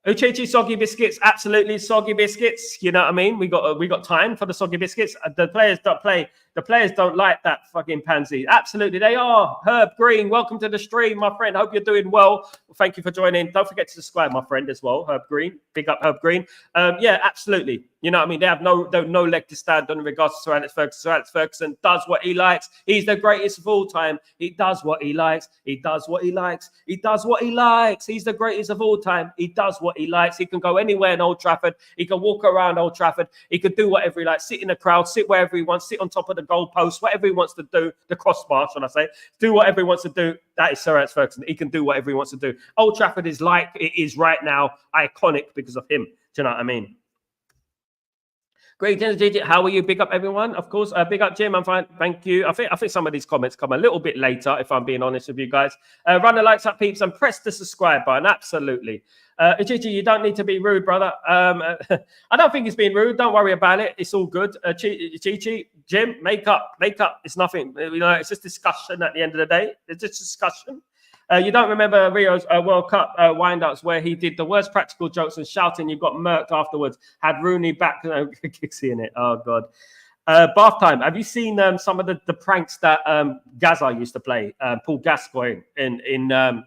Uchechi Soggy Biscuits. Absolutely. Soggy Biscuits. You know what I mean? We got time for the Soggy Biscuits. The players don't play. The players don't like that fucking pansy. Absolutely, they are. Herb Green, welcome to the stream, my friend. Hope you're doing well. Thank you for joining. Don't forget to subscribe, my friend, as well. Herb Green. Big up, Herb Green. Yeah, absolutely. You know what I mean? They have no leg to stand on in regards to Sir Alex Ferguson. Sir Alex Ferguson does what he likes. He's the greatest of all time. He does what he likes. He does what he likes. He does what he likes. He's the greatest of all time. He does what he likes. He can go anywhere in Old Trafford. He can walk around Old Trafford. He can do whatever he likes. Sit in the crowd. Sit wherever he wants. Sit on top of the goalpost. Whatever he wants to do. The crossbar, shall I say. Do whatever he wants to do. That is Sir Alex Ferguson. He can do whatever he wants to do. Old Trafford is like it is right now. Iconic because of him. Do you know what I mean? Great, how are you? Big up, everyone. Of course, big up, Jim. I'm fine. Thank you. I think some of these comments come a little bit later, if I'm being honest with you guys. Run the likes up, peeps, and press the subscribe button. Absolutely. Gigi, you don't need to be rude, brother. I don't think he's being rude. Don't worry about it. It's all good. Chichi, Jim, make up. It's nothing. You know, it's just discussion at the end of the day. It's just discussion. You don't remember Rio's World Cup wind-ups where he did the worst practical jokes and shouting you got murked afterwards, had Rooney back, Kixie in it. Oh, God. Bath time. Have you seen some of the pranks that Gaza used to play, Paul Gascoigne, in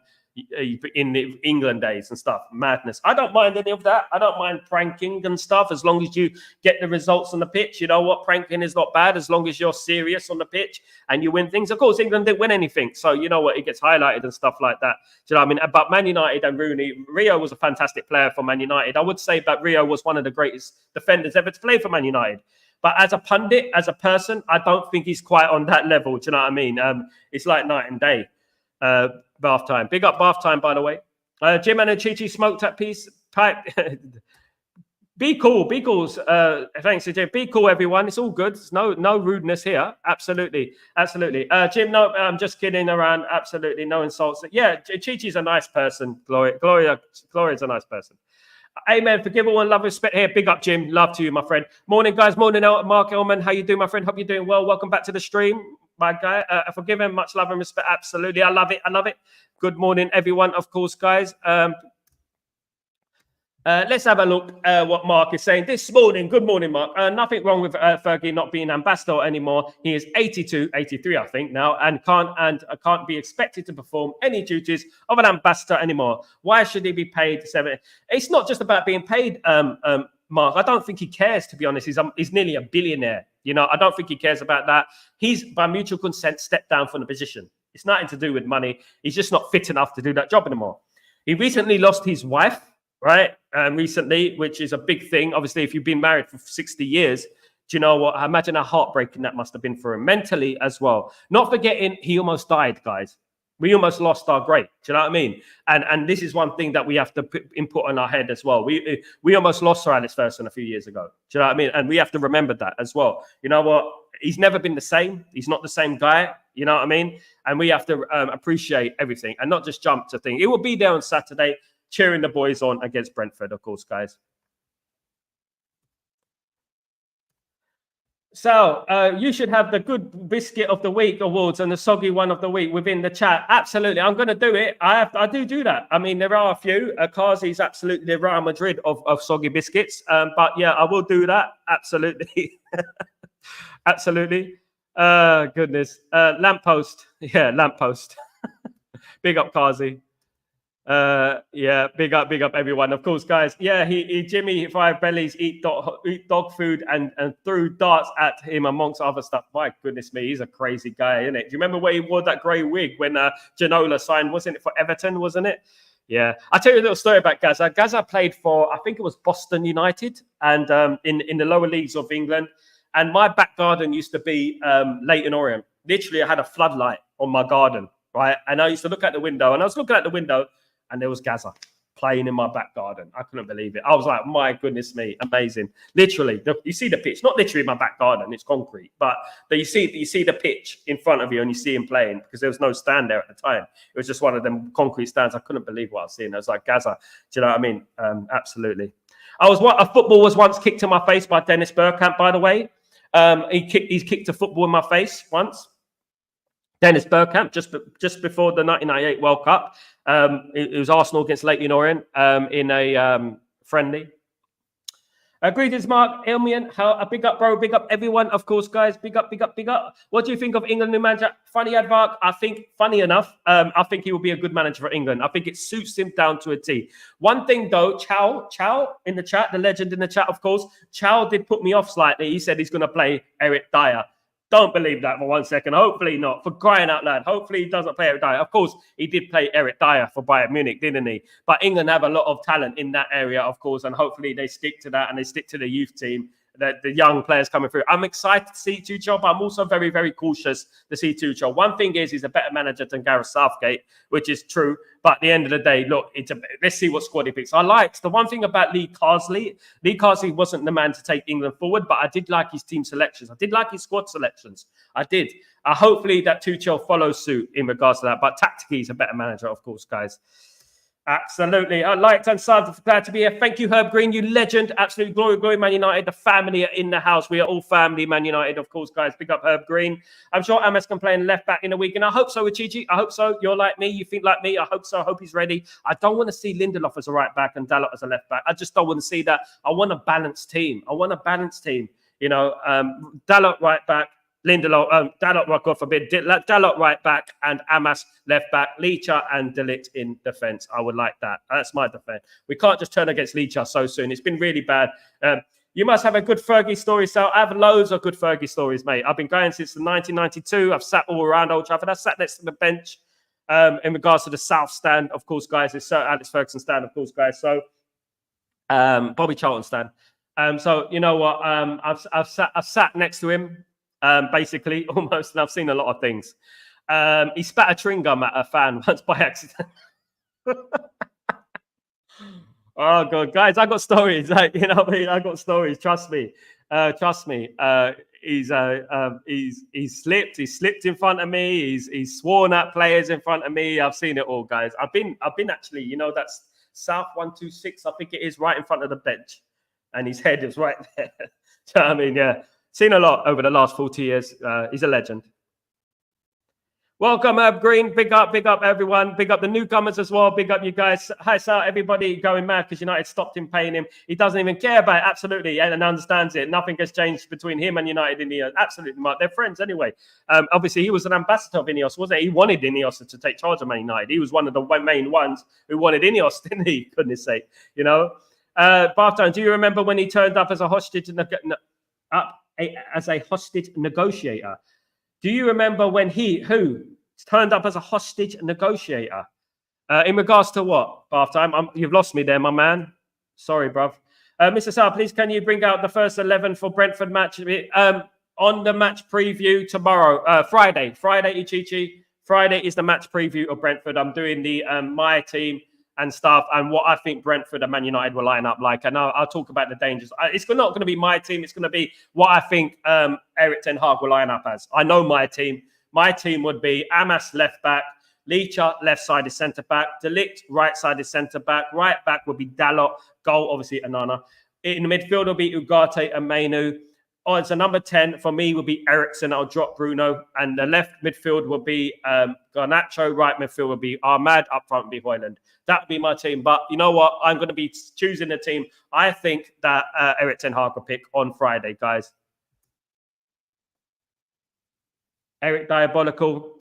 in the England days and stuff. Madness. I don't mind any of that. I don't mind pranking and stuff as long as you get the results on the pitch. You know what? Pranking is not bad as long as you're serious on the pitch and you win things. Of course, England didn't win anything. So, you know what? It gets highlighted and stuff like that. Do you know what I mean? But Man United and Rooney, Rio was a fantastic player for Man United. I would say that Rio was one of the greatest defenders ever to play for Man United. But as a pundit, as a person, I don't think he's quite on that level. Do you know what I mean? It's like night and day. Bath time. Big up Bath time, by the way. Jim and Chichi smoked that piece. Pipe. Be cool. Be cool. Thanks, Jim. Be cool, everyone. It's all good. There's no rudeness here. Absolutely. Absolutely. Jim, no, I'm just kidding around. Absolutely. No insults. Yeah, Chichi's a nice person. Gloria's a nice person. Amen. Forgive all and love, respect here. Big up, Jim. Love to you, my friend. Morning, guys. Morning, Mark Elman. How you doing, my friend? Hope you're doing well. Welcome back to the stream, my guy. Forgive him. Much love and respect. Absolutely. I love it. I love it. Good morning, everyone. Of course, guys. Let's have a look what Mark is saying this morning. Good morning, Mark. Nothing wrong with Fergie not being ambassador anymore. He is 82, 83, I think now, and can't be expected to perform any duties of an ambassador anymore. Why should he be paid 70? It's not just about being paid, Mark. I don't think he cares, to be honest. He's nearly a billionaire. You know, I don't think he cares about that. He's, by mutual consent, stepped down from the position. It's nothing to do with money. He's just not fit enough to do that job anymore. He recently lost his wife. Right, recently, which is a big thing. Obviously, if you've been married for 60 years, do you know what? I imagine how heartbreaking that must have been for him mentally as well. Not forgetting, he almost died, guys. We almost lost our great. Do you know what I mean? And this is one thing that we have to input on our head as well. We almost lost Sir Alex Ferguson a few years ago. Do you know what I mean? And we have to remember that as well. You know what? He's never been the same. He's not the same guy. You know what I mean? And we have to appreciate everything and not just jump to things. He will be there on Saturday, cheering the boys on against Brentford, of course, guys. So you should have the good biscuit of the week awards and the soggy one of the week within the chat. Absolutely, I'm going to do it. I do that. I mean, there are a few. Kazi's absolutely the Real Madrid of soggy biscuits. But yeah, I will do that. Absolutely, absolutely. Goodness, lamppost. Yeah, lamppost. Big up, Kazi. Yeah, big up everyone. Of course, guys. Yeah, Jimmy Five Bellies eat dog food and threw darts at him amongst other stuff. My goodness me, he's a crazy guy, isn't it? Do you remember where he wore that grey wig when Ginola signed? Wasn't it for Everton? Wasn't it? Yeah, I'll tell you a little story about Gaza. Gaza played for, I think it was Boston United, and in the lower leagues of England. And my back garden used to be Leyton Orient. Literally, I had a floodlight on my garden, right? And I used to look out the window, and I was looking out the window. And there was Gaza playing in my back garden. I couldn't believe it. I was like, my goodness me, amazing. Literally, you see the pitch, not literally in my back garden, it's concrete, but you see the pitch in front of you and you see him playing because there was no stand there at the time. It was just one of them concrete stands. I couldn't believe what I was seeing. I was like, Gaza, do you know what I mean? Absolutely. A football was once kicked in my face by Dennis Bergkamp, by the way. He's kicked a football in my face once. Dennis Bergkamp, just before the 1998 World Cup. It was Arsenal against Leyton Orient in a friendly. Greetings, Mark. Elmian, big up, bro. Big up, everyone. Of course, guys. Big up. What do you think of England new manager? Funny advert. I think, funny enough, I think he will be a good manager for England. I think it suits him down to a T. One thing, though, Chow in the chat, the legend in the chat, of course. Chow did put me off slightly. He said he's going to play Eric Dyer. Don't believe that for 1 second. Hopefully not. For crying out loud. Hopefully he doesn't play Eric Dyer. Of course, he did play Eric Dyer for Bayern Munich, didn't he? But England have a lot of talent in that area, of course, and hopefully they stick to that and they stick to the youth team, the young players coming through. I'm excited to see Tuchel, but I'm also very, very cautious to see Tuchel. One thing is he's a better manager than Gareth Southgate, which is true. But at the end of the day, look, let's see what squad he picks. I liked the one thing about Lee Carsley. Lee Carsley wasn't the man to take England forward, but I did like his team selections. I did like his squad selections. I did. Hopefully that Tuchel follows suit in regards to that. But tactically, he's a better manager, of course, guys. Absolutely. I liked and subbed. Glad to be here. Thank you, Herb Green. You legend. Absolute glory, Man United. The family are in the house. We are all family, Man United, of course, guys. Pick up Herb Green. I'm sure Ames can play in left back in a week. And I hope so with Chichi. I hope so. You're like me. You think like me. I hope so. I hope he's ready. I don't want to see Lindelof as a right back and Dalot as a left back. I just don't want to see that. I want a balanced team. You know, Dalot right back, Lindelof, Dalot, God forbid, Dalot right back and Amas left back, Licha and De Ligt in defence. I would like that. That's my defence. We can't just turn against Licha so soon. It's been really bad. You must have a good Fergie story, Sal. I have loads of good Fergie stories, mate. I've been going since 1992. I've sat all around Old Trafford. I sat next to the bench in regards to the South Stand, of course, guys. It's Sir Alex Ferguson Stand, of course, guys. So Bobby Charlton Stand. So you know what? I've sat next to him. Basically, almost, and I've seen a lot of things. He spat a chewing gum at a fan once by accident. Oh God, guys, I got stories. Like, you know what I mean? I got stories. Trust me. He's slipped. He slipped in front of me. He's sworn at players in front of me. I've seen it all, guys. I've been actually. You know, that's South 126. I think it is right in front of the bench, and his head is right there. So, I mean, yeah. Seen a lot over the last 40 years. He's a legend. Welcome, Herb Green. Big up everyone. Big up the newcomers as well. Big up you guys. Hi, Sal. Everybody going mad because United stopped him paying him. He doesn't even care about it. Absolutely. And understands it. Nothing has changed between him and United in Ineos. Absolutely, Mark. They're friends anyway. Obviously, he was an ambassador of Ineos, wasn't he? He wanted Ineos to take charge of Man United. He was one of the main ones who wanted Ineos, didn't he? Goodness sake. You know? Barton, do you remember when he turned up as a hostage negotiator? Do you remember when who turned up as a hostage negotiator? In regards to what, Bath time? You've lost me there, my man. Sorry, bruv. Mr. Sal, please, can you bring out the first 11 for Brentford match? On the match preview tomorrow, Friday, Ichichi. Friday is the match preview of Brentford. I'm doing the my team and stuff, and what I think Brentford and Man United will line up like. And I'll talk about the dangers. It's not going to be my team. It's going to be what I think Erik ten Hag will line up as. I know my team. My team would be Amas left back, Licha left-sided centre-back, De Ligt right-sided centre-back, right back would be Dalot, goal obviously Anana. In the midfield will be Ugarte and Mainu. So number 10 for me will be Eriksen. I'll drop Bruno. And the left midfield will be Garnacho. Right midfield will be Ahmad. Up front will be Højlund. That would be my team. But you know what? I'm going to be choosing the team I think that Erik ten Hag will pick on Friday, guys. Eric Diabolical.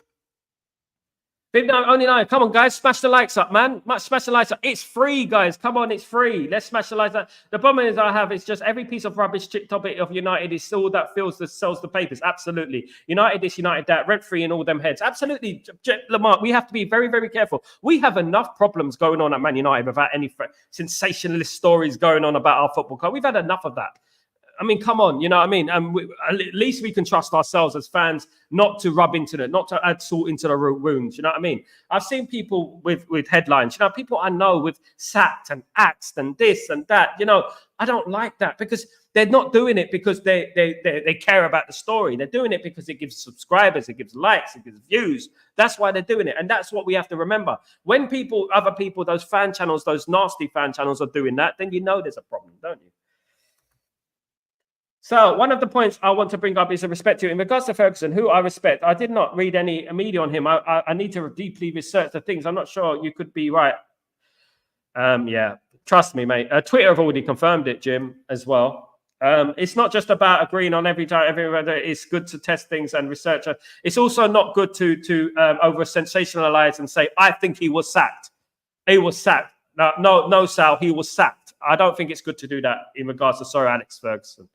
Only 9. Come on, guys. Smash the likes up, man. Smash the likes up. It's free, guys. Come on, it's free. Let's smash the likes up. The problem is I have is just every piece of rubbish topic of United is all that sells the papers. Absolutely. United this, United that. Rent-free in all them heads. Absolutely. Lamar, we have to be very, very careful. We have enough problems going on at Man United without any sensationalist stories going on about our football club. We've had enough of that. I mean, come on, you know what I mean? And at least we can trust ourselves as fans not to rub into it, not to add salt into the wounds, you know what I mean? I've seen people with headlines, you know, people I know with sacked and axed and this and that, you know, I don't like that because they're not doing it because they care about the story. They're doing it because it gives subscribers, it gives likes, it gives views. That's why they're doing it. And that's what we have to remember. When other people, those fan channels, those nasty fan channels are doing that, then you know there's a problem, don't you? So one of the points I want to bring up is a respect to, in regards to Ferguson, who I respect. I did not read any media on him. I need to deeply research the things. I'm not sure you could be right. Yeah, trust me, mate. Twitter have already confirmed it, Jim, as well. It's not just about agreeing on everywhere. It's good to test things and research. It's also not good to over sensationalize and say, I think he was sacked. He was sacked. No, Sal, he was sacked. I don't think it's good to do that in regards to Sir Alex Ferguson.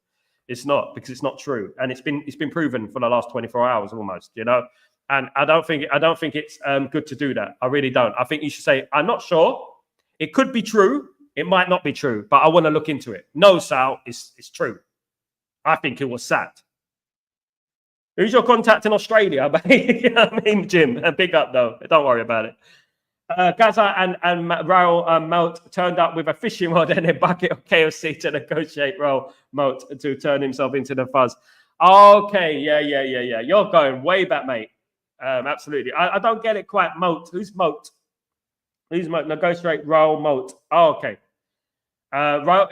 It's not, because it's not true, and it's been proven for the last 24 hours almost, you know. And I don't think it's good to do that. I really don't. I think you should say, I'm not sure. It could be true. It might not be true, but I want to look into it. No, Sal, it's true. I think it was sacked. Who's your contact in Australia? You know what I mean, Jim? Big up though. Don't worry about it. Gaza and Raul Melt turned up with a fishing rod and a bucket of KFC to negotiate Raul Melt to turn himself into the fuzz. Okay, yeah. You're going way back, mate. Absolutely. I don't get it quite. Melt. Who's Melt? Who's Melt? Negotiate Raul Melt. Oh, okay.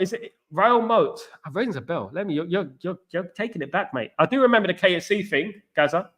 Is it Raul Melt? It rings a bell. You're taking it back, mate. I do remember the KFC thing, Gaza.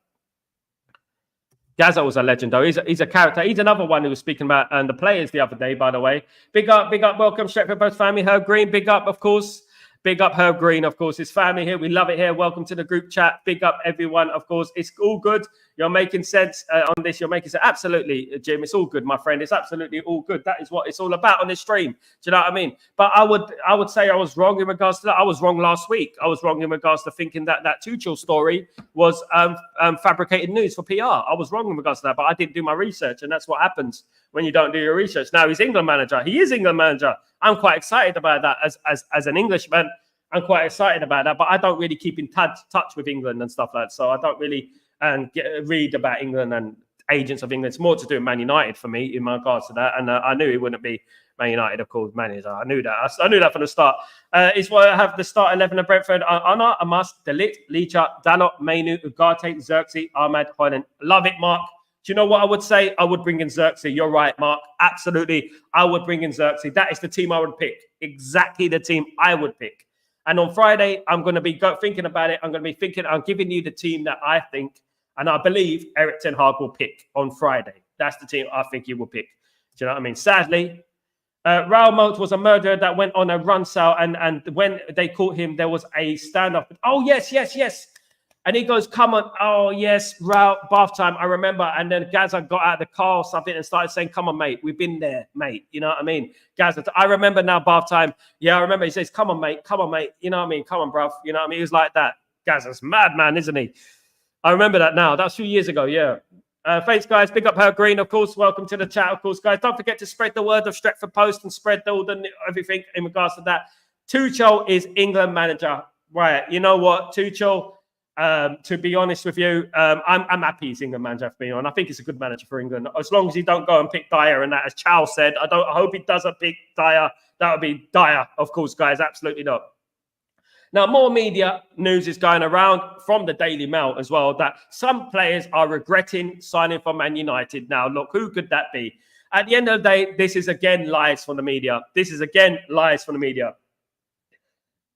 Gaza was a legend, though. He's a character. He's another one who was speaking about the players the other day, by the way. Big up, welcome, Stretford Post family. Herb Green, big up, of course. Big up Herb Green, of course, his family here. We love it here. Welcome to the group chat. Big up everyone, of course. It's all good. You're making sense on this. You're making sense. Absolutely, Jim. It's all good, my friend. It's absolutely all good. That is what it's all about on this stream. Do you know what I mean? But I would say I was wrong in regards to that. I was wrong last week. I was wrong in regards to thinking that Tuchel story was fabricated news for PR. I was wrong in regards to that, but I didn't do my research, and that's what happens when you don't do your research. Now he's England manager. He is England manager. I'm quite excited about that as an Englishman. I'm quite excited about that, but I don't really keep in touch with England and stuff like that. So I don't really read about England and agents of England. It's more to do with Man United for me in regards to that. And I knew it wouldn't be Man United, of course, manager. I knew that. I knew that from the start. It's why I have the start 11 of Brentford. Anna, Amas, Delit, Licha, Dalot, Mainu, Ugarte, Xerxes, Ahmed, Hoyland. Love it, Mark. Do you know what I would say? I would bring in Xerxes. You're right, Mark. Absolutely. I would bring in Xerxes. That is the team I would pick. Exactly the team I would pick. And on Friday, I'm going to be thinking about it. I'm giving you the team that I think and I believe Erik ten Hag will pick on Friday. That's the team I think he will pick. Do you know what I mean? Sadly, Raul Moat was a murderer that went on a run sale. And when they caught him, there was a standoff. Oh, yes. And he goes, come on. Oh, yes, Raul, bath time. I remember. And then Gaza got out of the car or something and started saying, come on, mate. We've been there, mate. You know what I mean? Gaza, I remember now, bath time. Yeah, I remember. He says, come on, mate. Come on, mate. You know what I mean? Come on, bruv. You know what I mean? He was like that. Gaza's mad, man, isn't he? I remember that now. That's 2 years ago, yeah. Thanks, guys. Big up Herb Green, of course. Welcome to the chat, of course, guys. Don't forget to spread the word of Stretford Post and spread all the everything in regards to that. Tuchel is England manager. Right. You know what, Tuchel? To be honest with you, I'm happy he's England manager for me, and I think he's a good manager for England. As long as he don't go and pick Dyer and that, as Chow said, I hope he doesn't pick Dyer. That would be Dyer, of course, guys. Absolutely not. Now, more media news is going around from the Daily Mail as well that some players are regretting signing for Man United. Now, look, who could that be? At the end of the day, this is again lies from the media.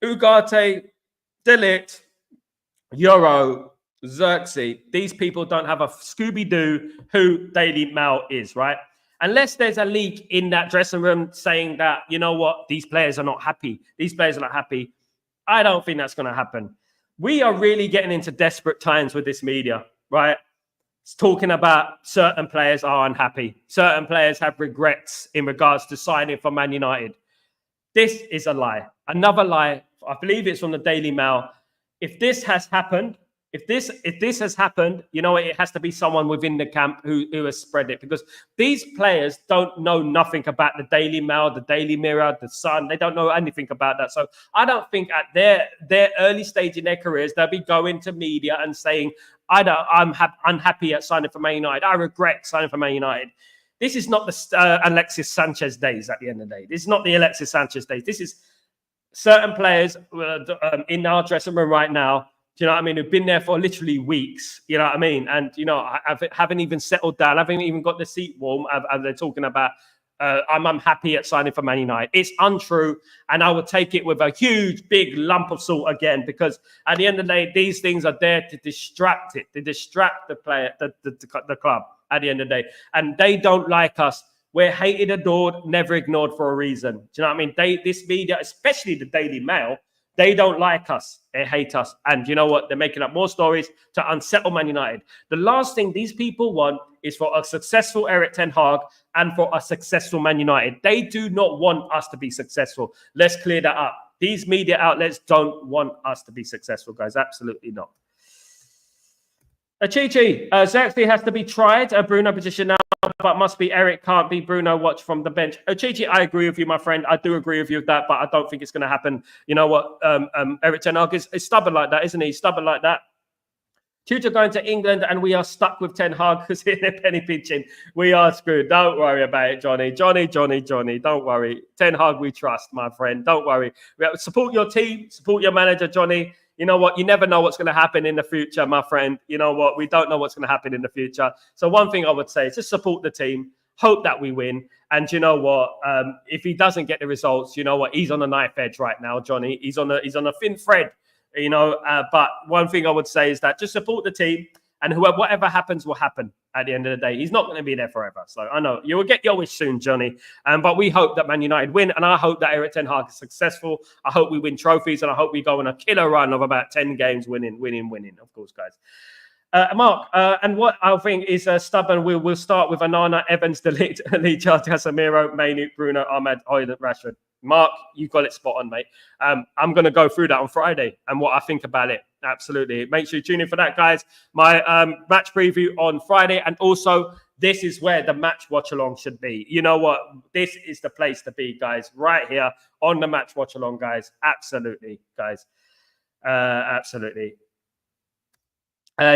Ugarte, Delit, Euro, Xerxes, these people don't have a Scooby-Doo who Daily Mail is, right? Unless there's a leak in that dressing room saying that, you know what, these players are not happy. I don't think that's going to happen. We are really getting into desperate times with this media, right? It's talking about certain players are unhappy. Certain players have regrets in regards to signing for Man United. This is a lie. Another lie. I believe it's from the Daily Mail. If this has happened, you know, it has to be someone within the camp who has spread it, because these players don't know nothing about the Daily Mail, the Daily Mirror, the Sun. They don't know anything about that. So I don't think at their early stage in their careers, they'll be going to media and saying, I'm unhappy at signing for Man United. I regret signing for Man United. This is not the Alexis Sanchez days at the end of the day. This is not the Alexis Sanchez days. This is certain players in our dressing room right now, do you know what I mean, who've been there for literally weeks, you know what I mean? And, you know, I haven't even settled down. I haven't even got the seat warm. They're talking about, I'm happy at signing for Man United. It's untrue. And I would take it with a huge, big lump of salt again, because at the end of the day, these things are there to distract it, to distract the player, the club at the end of the day. And they don't like us. We're hated, adored, never ignored for a reason. Do you know what I mean? This media, especially the Daily Mail, they don't like us. They hate us. And you know what? They're making up more stories to unsettle Man United. The last thing these people want is for a successful Erik ten Hag and for a successful Man United. They do not want us to be successful. Let's clear that up. These media outlets don't want us to be successful, guys. Absolutely not. Chichi, Xerxes has to be tried. Bruno position now, but must be Eric. Can't be Bruno. Watch from the bench. Chichi, I agree with you, my friend. I do agree with you with that, but I don't think it's going to happen. You know what? Erik ten Hag is stubborn like that, isn't he? Stubborn like that. Tuchel going to England, and we are stuck with ten Hag because they're penny pinching. We are screwed. Don't worry about it, Johnny. Don't worry. Ten Hag, we trust, my friend. Don't worry. Support your team. Support your manager, Johnny. You know what? You never know what's going to happen in the future, my friend. You know what? We don't know what's going to happen in the future. So one thing I would say is just support the team. Hope that we win. And you know what? If he doesn't get the results, you know what? He's on a knife edge right now, Johnny. He's on a thin thread, you know. But one thing I would say is that just support the team And whatever happens will happen at the end of the day. He's not going to be there forever. So I know you will get your wish soon, Johnny. But we hope that Man United win. And I hope that Erik ten Hag is successful. I hope we win trophies. And I hope we go on a killer run of about 10 games winning, of course, guys. Mark, and what I think is stubborn, we'll start with Onana, Evans, De Ligt, Casemiro, Mainu, Bruno, Ahmed, Højlund, Rashford. Mark, you got it spot on, mate. I'm going to go through that on Friday and what I think about it. Absolutely. Make sure you tune in for that, guys. My match preview on Friday. And also, this is where the match watch-along should be. You know what? This is the place to be, guys. Right here on the match watch-along, guys. Absolutely, guys. Absolutely.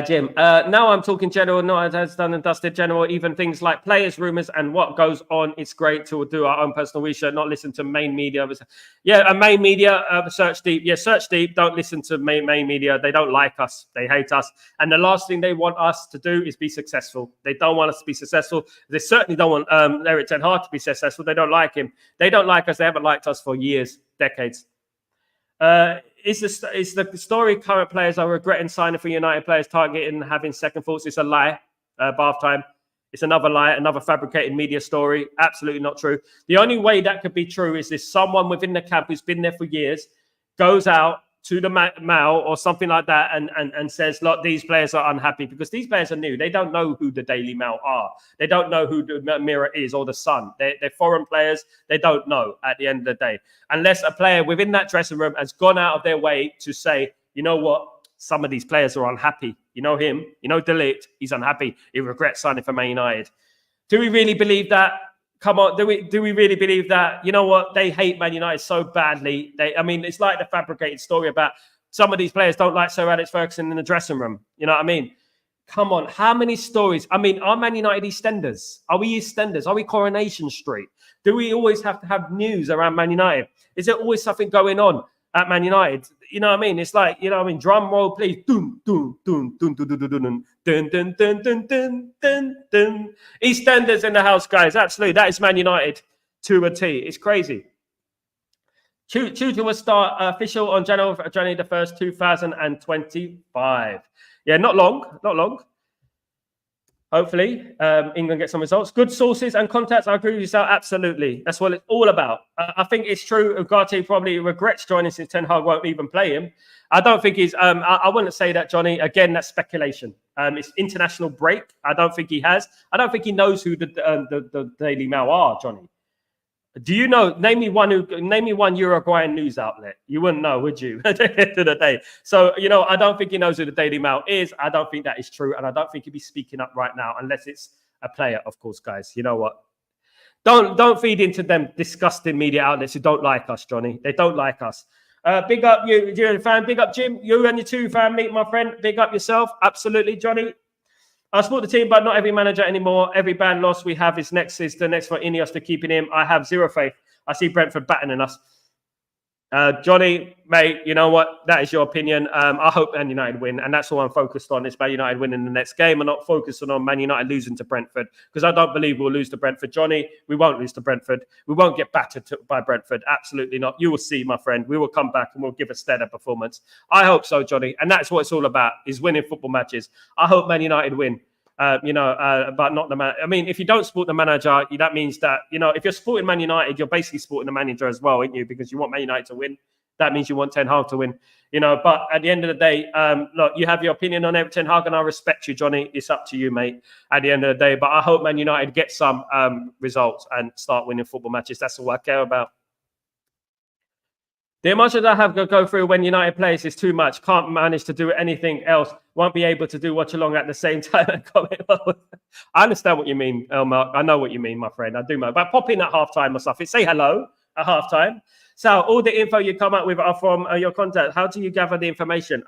Jim, now I'm talking general, not as done and dusted general, even things like players, rumours, and what goes on. It's great to do our own personal research, not listen to main media. Yeah, main media, search deep. Yeah, search deep. Don't listen to main media. They don't like us. They hate us. And the last thing they want us to do is be successful. They don't want us to be successful. They certainly don't want Erik ten Hag to be successful. They don't like him. They don't like us. They haven't liked us for years, decades. Is the story current players are regretting signing for United players targeting having second thoughts? It's a lie. Bath time. It's another lie, another fabricated media story. Absolutely not true. The only way that could be true is if someone within the camp who's been there for years goes out to the Mail or something like that and says, look, these players are unhappy because these players are new. They don't know who the Daily Mail are. They don't know who the Mirror is or the Sun. They're foreign players. They don't know at the end of the day. Unless a player within that dressing room has gone out of their way to say, you know what, some of these players are unhappy. You know him, you know De Ligt, he's unhappy. He regrets signing for Man United. Do we really believe that? Come on, do we really believe that? You know what? They hate Man United so badly. It's like the fabricated story about some of these players don't like Sir Alex Ferguson in the dressing room. You know what I mean? Come on, how many stories? I mean, are Man United EastEnders? Are we EastEnders? Are we Coronation Street? Do we always have to have news around Man United? Is there always something going on at Man United? You know what I mean? It's like, you know what I mean? Drum roll, please. Dun, dun, dun, dun, dun, dun, dun, dun, dun, dun, dun, dun, dun, dun, dun. EastEnders in the house, guys. Absolutely. That is Man United to a T. It's crazy. Tuchel will start official on January the 1st, 2025. Yeah, not long. Hopefully, England gets some results. Good sources and contacts. I agree with you, Sal. Absolutely. That's what it's all about. I think it's true. Ugarte probably regrets joining since Ten Hag won't even play him. I don't think he's... I wouldn't say that, Johnny. Again, that's speculation. It's international break. I don't think he has. I don't think he knows who the Daily Mail are, Johnny. Do you know? Name me one Uruguayan news outlet. You wouldn't know, would you? At the end of the day. So, you know, I don't think he knows who the Daily Mail is. I don't think that is true. And I don't think he'd be speaking up right now unless it's a player, of course, guys. You know what? Don't feed into them disgusting media outlets who don't like us, Johnny. They don't like us. Big up you're a fan. Big up Jim. You and your two family, my friend. Big up yourself. Absolutely, Johnny. I support the team, but not every manager anymore. Every bad loss we have is the next for Ineos to keeping him. I have zero faith. I see Brentford battening us. Johnny, mate, you know what? That is your opinion. I hope Man United win, and that's all I'm focused on. Is Man United winning the next game. I'm not focusing on Man United losing to Brentford because I don't believe we'll lose to Brentford. Johnny, we won't lose to Brentford. We won't get battered by Brentford. Absolutely not. You will see, my friend. We will come back and we'll give a stellar performance. I hope so, Johnny, and that's what it's all about, is winning football matches. I hope Man United win. But not the man. I mean, if you don't support the manager, that means that, you know, if you're supporting Man United, you're basically supporting the manager as well, aren't you? Because you want Man United to win. That means you want Ten Hag to win. You know, but at the end of the day, look, you have your opinion on Erik ten Hag, and I respect you, Johnny. It's up to you, mate, at the end of the day. But I hope Man United get some results and start winning football matches. That's all I care about. The emotions I have to go through when United plays is too much. Can't manage to do anything else. Won't be able to do watch along at the same time. I understand what you mean, Elmar. I know what you mean, my friend. I do, man. But pop in at halftime or something. Say hello at halftime. So all the info you come up with are from your contact. How do you gather the information?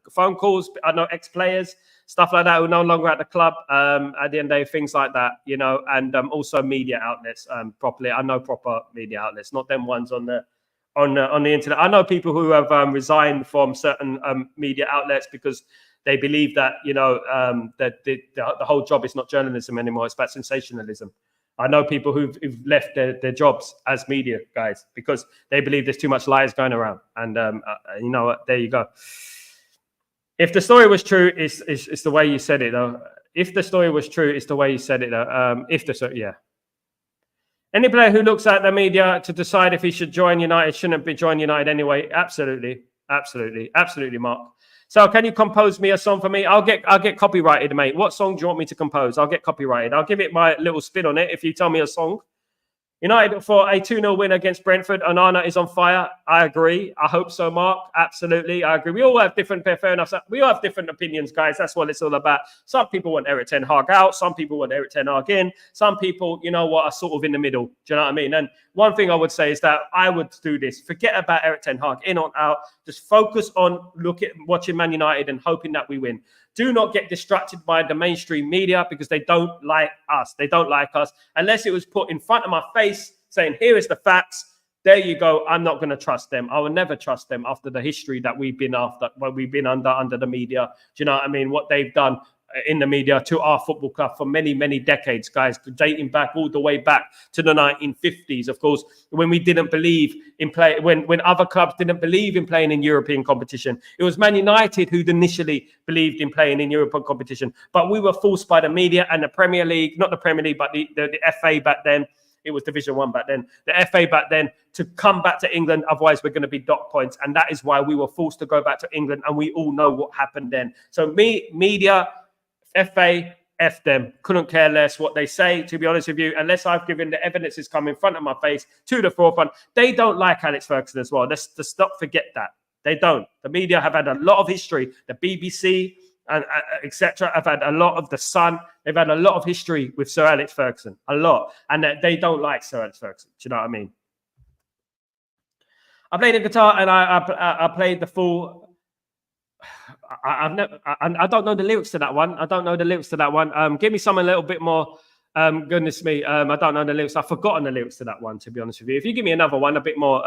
Phone calls. I know ex-players, stuff like that, who are no longer at the club. At the end of the day, things like that, you know, and also media outlets. Properly, I know proper media outlets, not them ones on the internet. I know people who have resigned from certain media outlets because they believe that, you know, that the whole job is not journalism anymore. It's about sensationalism. I know people who've left their jobs as media guys because they believe there's too much lies going around. And you know what? There you go. If the story was true, it's the way you said it, though. If the story was true, it's the way you said it, though. Yeah. Any player who looks at the media to decide if he should join United shouldn't be join United anyway. Absolutely, Mark. So, can you compose me a song for me? I'll get copyrighted, mate. What song do you want me to compose? I'll get copyrighted. I'll give it my little spin on it if you tell me a song. United for a 2-0 win against Brentford. Onana is on fire. I agree. I hope so, Mark. Absolutely. I agree. We all have different, fair enough. We all have different opinions, guys. That's what it's all about. Some people want Erik ten Hag out. Some people want Erik ten Hag in. Some people, you know what, are sort of in the middle. Do you know what I mean? And one thing I would say is that I would do this. Forget about Erik ten Hag, in or out. Just focus on watching Man United and hoping that we win. Do not get distracted by the mainstream media because they don't like us. They don't like us. Unless it was put in front of my face saying, here is the facts. There you go. I'm not going to trust them. I will never trust them after the history that we've been under the media. Do you know what I mean? What they've done in the media to our football club for many, many decades, guys, dating back all the way back to the 1950s, of course, when we didn't believe in play, when other clubs didn't believe in playing in European competition. It was Man United who initially believed in playing in European competition, but we were forced by the media and the Premier League, not the Premier League, but the FA back then. It was Division 1 back then. The FA back then to come back to England. Otherwise, we're going to be dot points. And that is why we were forced to go back to England. And we all know what happened then. So media, FA, F them. Couldn't care less what they say, to be honest with you, unless I've given the evidence has come in front of my face to the forefront. They don't like Alex Ferguson as well. Let's not forget that. They don't. The media have had a lot of history. The BBC and etc. have had a lot of The Sun. They've had a lot of history with Sir Alex Ferguson. A lot. And they don't like Sir Alex Ferguson. Do you know what I mean? I played the guitar and I played the full... I don't know the lyrics to that one. Give me something a little bit more. Goodness me, I don't know the lyrics. I've forgotten the lyrics to that one, to be honest with you. If you give me another one, a bit more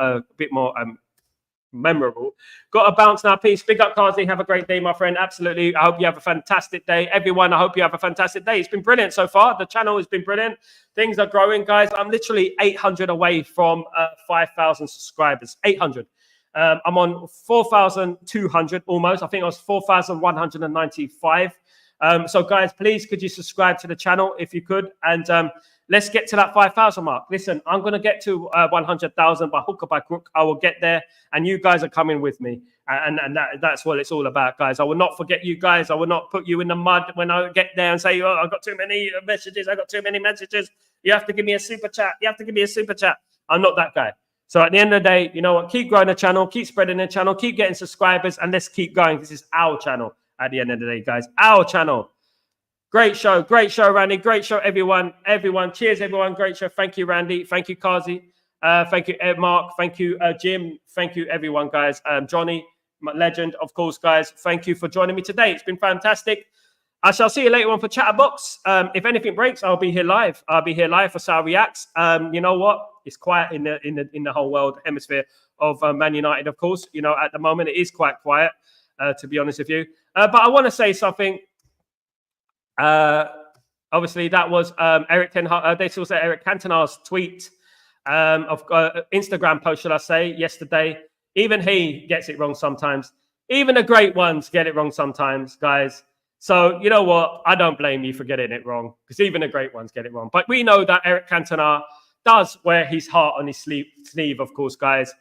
memorable. Got a bounce now, peace. Big up, Kazi. Have a great day, my friend. Absolutely. I hope you have a fantastic day. Everyone, I hope you have a fantastic day. It's been brilliant so far. The channel has been brilliant. Things are growing, guys. I'm literally 800 away from 5,000 subscribers. 800. I'm on 4,200 almost. I think I was 4,195. So, guys, please, could you subscribe to the channel if you could? And let's get to that 5,000 mark. Listen, I'm going to get to 100,000 by hook or by crook. I will get there, and you guys are coming with me. And that's what it's all about, guys. I will not forget you guys. I will not put you in the mud when I get there and say, oh, I've got too many messages. I got too many messages. You have to give me a super chat. I'm not that guy. So at the end of the day, you know what? Keep growing the channel, keep spreading the channel, keep getting subscribers, and let's keep going. This is our channel at the end of the day, guys. Our channel. Great show, Randy. Great show, everyone. Cheers, everyone. Great show. Thank you, Randy. Thank you, Kazi. Thank you, Ed Mark. Thank you, Jim. Thank you, everyone, guys. Johnny, my legend, of course, guys. Thank you for joining me today. It's been fantastic. I shall see you later on for Chatterbox. If anything breaks, I'll be here live. For Sal Reacts. You know what? It's quiet in the whole world hemisphere of Man United, of course. You know, at the moment, it is quite quiet, to be honest with you. But I want to say something. Obviously, that was Erik ten Hag. They still say Eric Cantona's tweet of Instagram post, should I say, yesterday. Even he gets it wrong sometimes. Even the great ones get it wrong sometimes, guys. So, you know what? I don't blame you for getting it wrong, because even the great ones get it wrong. But we know that Eric Cantona does wear his heart on his sleeve, of course, guys.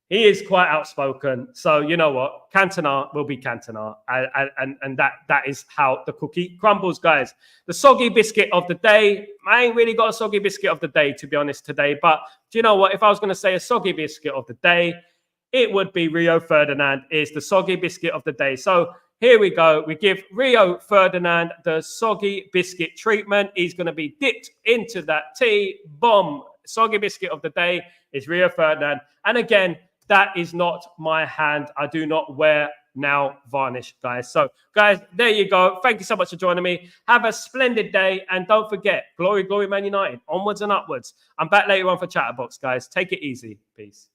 He is quite outspoken. So, you know what? Cantona will be Cantona. And that is how the cookie crumbles, guys. The soggy biscuit of the day. I ain't really got a soggy biscuit of the day, to be honest, today. But do you know what? If I was going to say a soggy biscuit of the day, it would be Rio Ferdinand is the soggy biscuit of the day. So, here we go. We give Rio Ferdinand the soggy biscuit treatment. He's going to be dipped into that tea. Bomb. Soggy biscuit of the day is Rio Ferdinand. And again, that is not my hand. I do not wear nail varnish, guys. So, guys, there you go. Thank you so much for joining me. Have a splendid day. And don't forget, glory, glory, Man United. Onwards and upwards. I'm back later on for Chatterbox, guys. Take it easy. Peace.